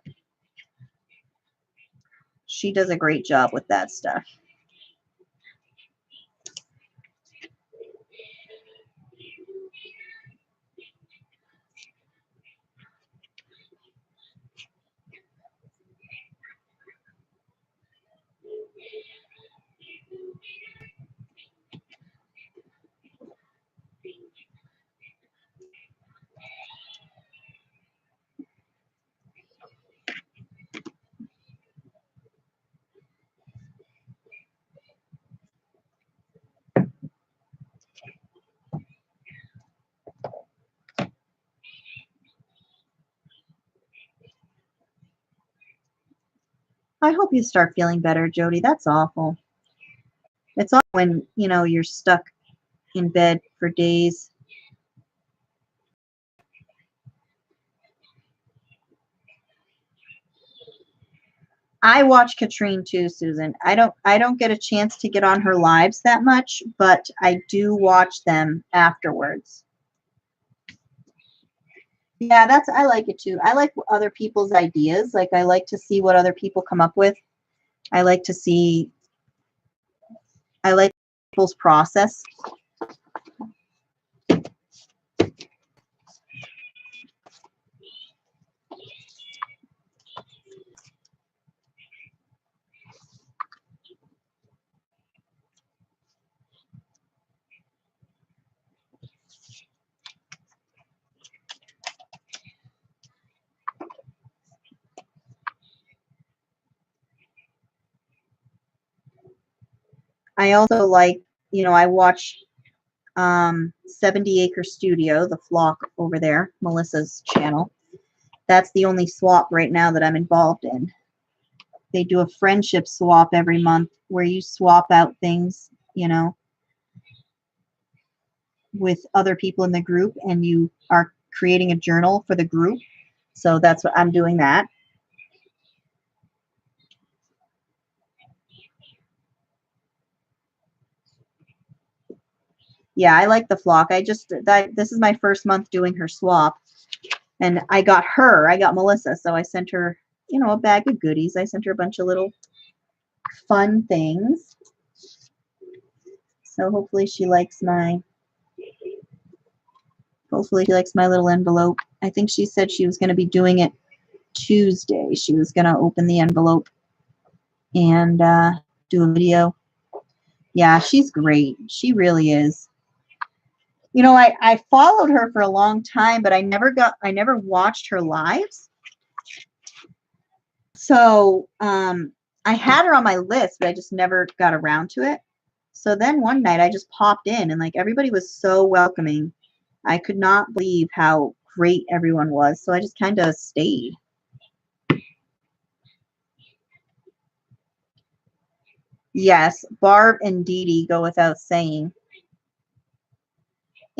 She does a great job with that stuff. I hope you start feeling better, Jody. That's awful. It's awful when, you're stuck in bed for days. I watch Katrine too, Susan. I don't get a chance to get on her lives that much, but I do watch them afterwards. Yeah, I like it too. I like other people's ideas. Like I like to see what other people come up with. I like people's process. I also like, I watch 70 Acre Studio, the flock over there, Melissa's channel. That's the only swap right now that I'm involved in. They do a friendship swap every month where you swap out things, with other people in the group, and you are creating a journal for the group. So that's what I'm doing that. Yeah, I like the flock. This is my first month doing her swap, and I got Melissa, so I sent her, a bag of goodies. I sent her a bunch of little fun things. So hopefully she likes my little envelope. I think she said she was going to be doing it Tuesday. She was going to open the envelope and do a video. Yeah, she's great. She really is. I followed her for a long time, but I never watched her lives. So I had her on my list, but I just never got around to it. So then one night I just popped in, and everybody was so welcoming. I could not believe how great everyone was. So I just kind of stayed. Yes, Barb and Dee Dee go without saying.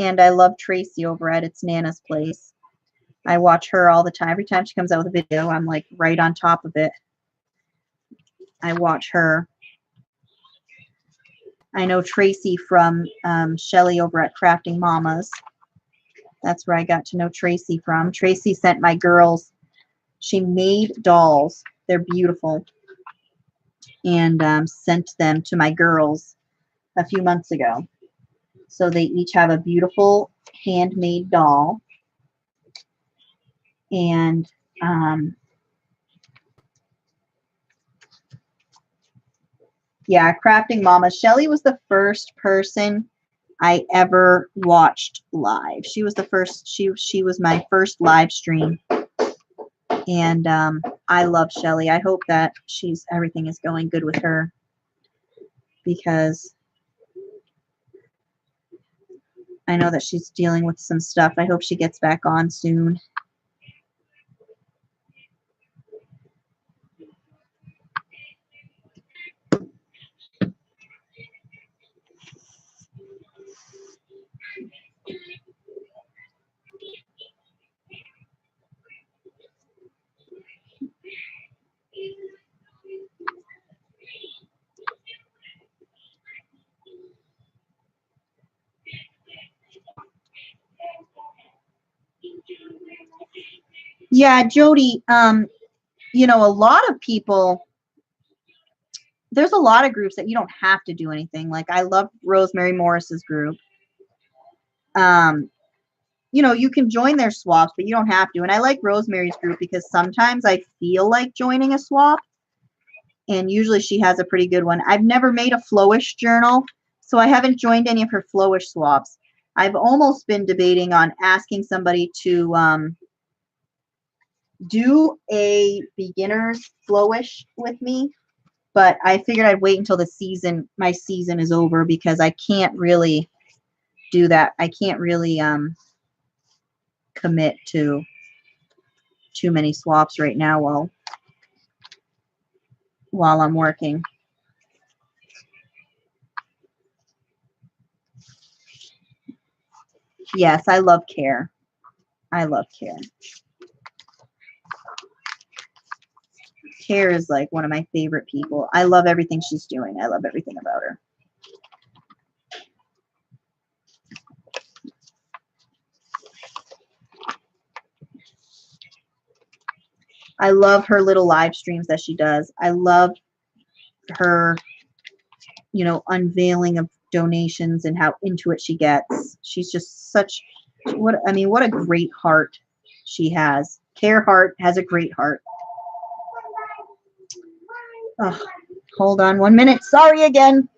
And I love Tracy over at It's Nana's Place. I watch her all the time. Every time she comes out with a video, I'm right on top of it. I watch her. I know Tracy from Shelly over at Crafting Mamas. That's where I got to know Tracy from. Tracy sent my girls. She made dolls. They're beautiful. and sent them to my girls a few months ago. So they each have a beautiful handmade doll. And yeah, Crafting Mama. Shelly was the first person I ever watched live. She was the first. She was my first live stream, and I love Shelly. I hope that everything is going good with her, because I know that she's dealing with some stuff. I hope she gets back on soon. Yeah, Jody, you know, a lot of people, there's a lot of groups that you don't have to do anything. Like, I love Rosemary Morris's group. You know, you can join their swaps, but you don't have to. And I like Rosemary's group because sometimes I feel like joining a swap, and usually she has a pretty good one. I've never made a flowish journal, so I haven't joined any of her flowish swaps. I've almost been debating on asking somebody to do a beginner's flowish with me, but I figured I'd wait until my season is over, because I can't really do that. I can't really commit to too many swaps right now while I'm working. Yes, I love Care. I love Care. Care is like one of my favorite people. I love everything she's doing. I love everything about her. I love her little live streams that she does. I love her, you know, unveiling of donations and how into it she gets. She's just what a great heart she has. Care Heart has a great heart. Oh, hold on 1 minute. Sorry again.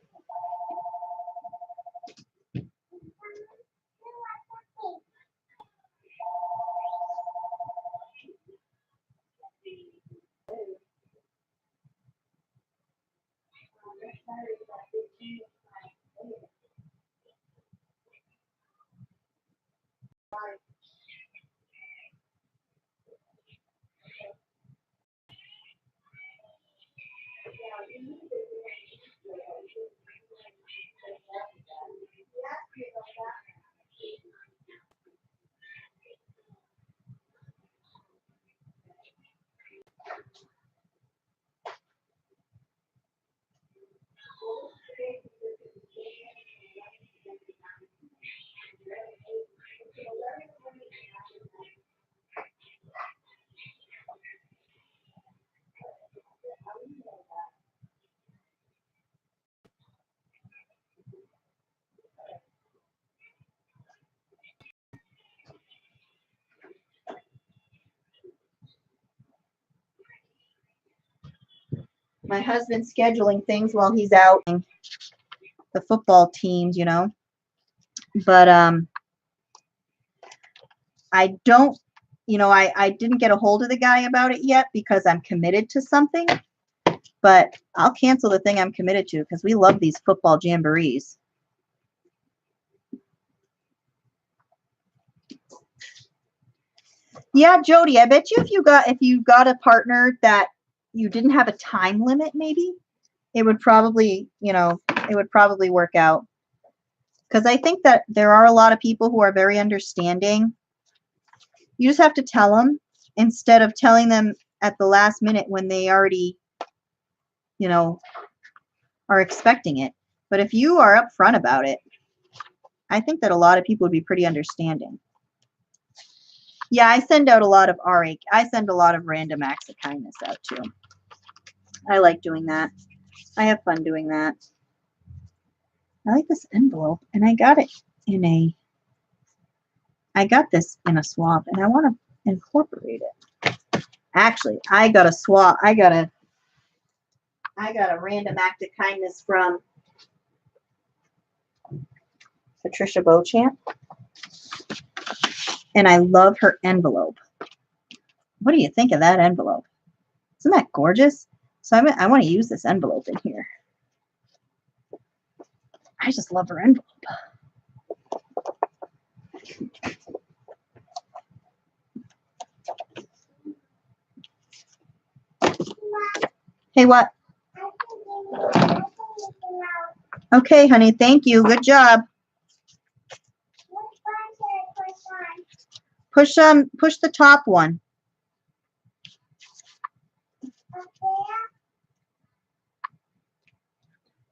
My husband's scheduling things while he's out, the football teams, you know. But I don't, you know, I didn't get a hold of the guy about it yet because I'm committed to something. But I'll cancel the thing I'm committed to because we love these football jamborees. Yeah, Jody, I bet you if you got a partner that you didn't have a time limit, maybe it would probably, you know, it would probably work out. Because I think that there are a lot of people who are very understanding. You just have to tell them instead of telling them at the last minute when they already, you know, are expecting it. But if you are upfront about it, I think that a lot of people would be pretty understanding. Yeah, I send out a lot of RA. I send a lot of random acts of kindness out too. I like doing that. I have fun doing that. I like this envelope, and I got it in a, I got this in a swap, and I want to incorporate it. Actually, I got a swap. I got a random act of kindness from Patricia Beauchamp, and I love her envelope. What do you think of that envelope? Isn't that gorgeous? So I want to use this envelope in here. I just love her envelope. Hey, what? Okay, honey. Thank you. Good job. Push the top one.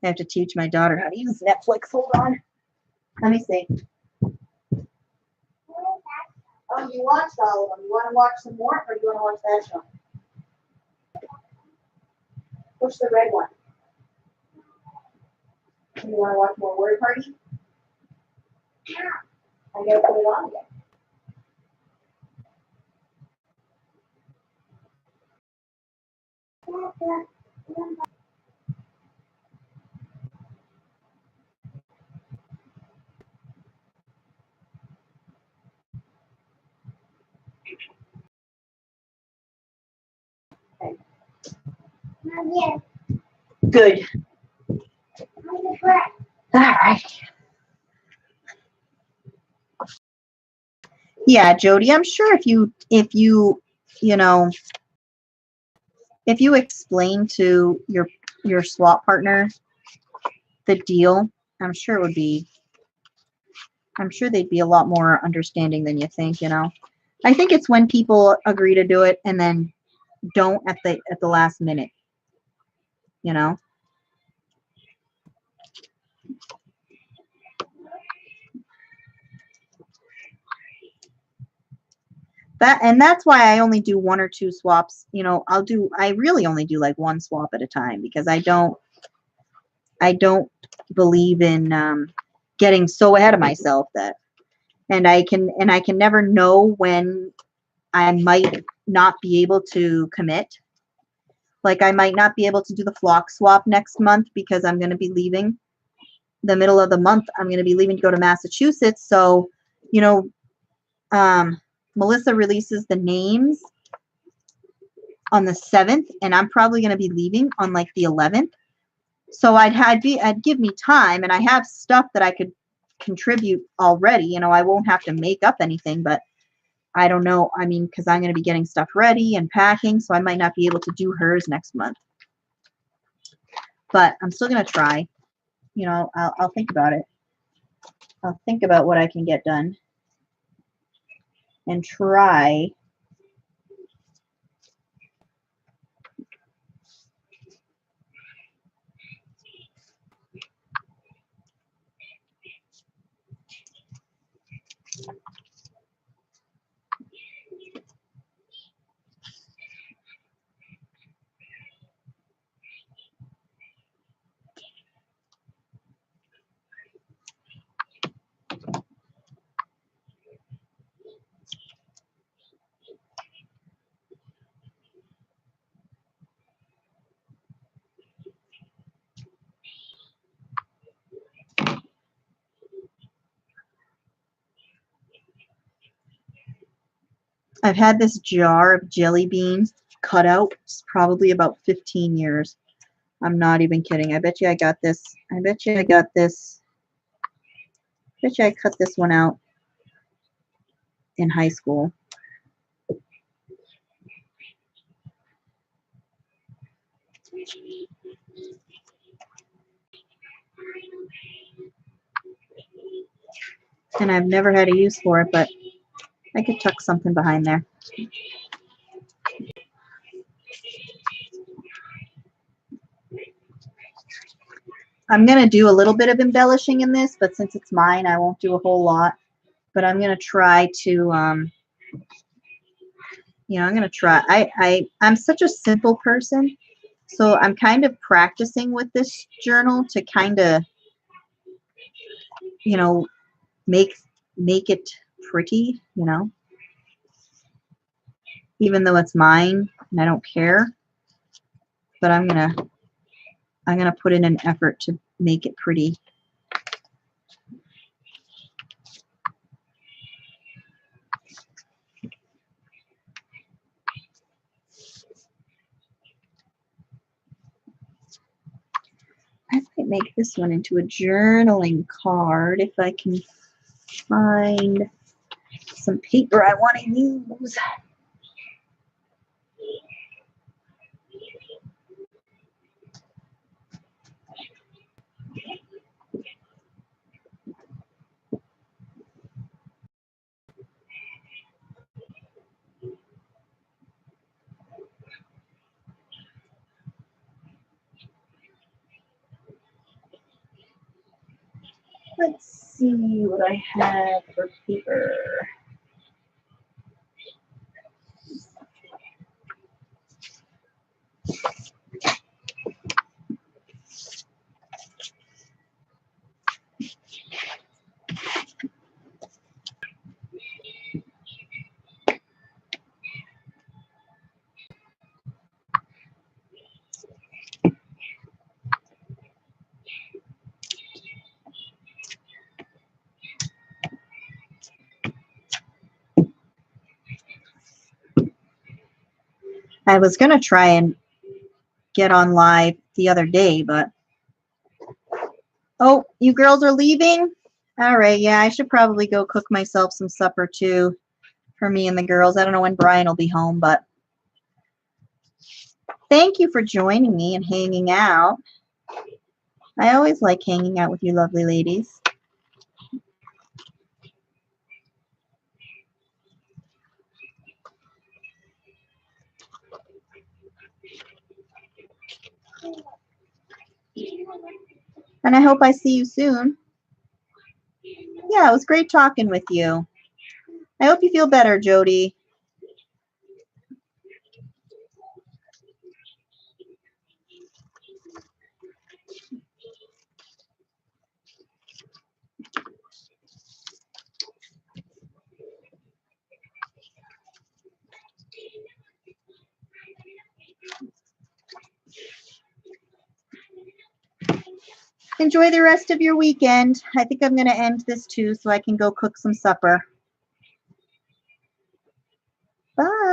I have to teach my daughter how to use Netflix. Hold on. Let me see. Oh, you watched all of them. You want to watch some more, or do you want to watch that show? Push the red one. You want to watch more Word Party? Yeah. I gotta put it on again. Good. All right. Yeah, Jody, I'm sure if you explain to your swap partner the deal, I'm sure they'd be a lot more understanding than you think, I think it's when people agree to do it and then don't at the last minute, That's why I only do one or two swaps. I really only do like one swap at a time because I don't believe in getting so ahead of myself and I can never know when I might not be able to commit. Like I might not be able to do the flock swap next month because I'm going to be leaving the middle of the month. I'm going to be leaving to go to Massachusetts. So, Melissa releases the names on the 7th, and I'm probably going to be leaving on like the 11th. So I'd give me time, and I have stuff that I could contribute already. I won't have to make up anything, but I don't know. I mean, because I'm going to be getting stuff ready and packing, so I might not be able to do hers next month. But I'm still going to try. I'll think about it. I'll think about what I can get done and try. I've had this jar of jelly beans cut out probably about 15 years. I'm not even kidding. I bet you I got this. I bet you I got this. I bet you I cut this one out in high school. And I've never had a use for it, but I could tuck something behind there. I'm going to do a little bit of embellishing in this, but since it's mine, I won't do a whole lot. But I'm going to try to, I'm going to try. I'm such a simple person So I'm kind of practicing with this journal to kind of, you know, make it pretty, you know, even though it's mine and I don't care. But I'm gonna put in an effort to make it pretty. I might make this one into a journaling card if I can find some paper I want to use. Let's see what I have for paper. I was going to try and get on live the other day, but oh, you girls are leaving? All right, yeah, I should probably go cook myself some supper too for me and the girls. I don't know when Brian will be home, but thank you for joining me and hanging out. I always like hanging out with you lovely ladies. And I hope I see you soon. Yeah, it was great talking with you. I hope you feel better, Jody. Enjoy the rest of your weekend. I think I'm going to end this too so I can go cook some supper. Bye.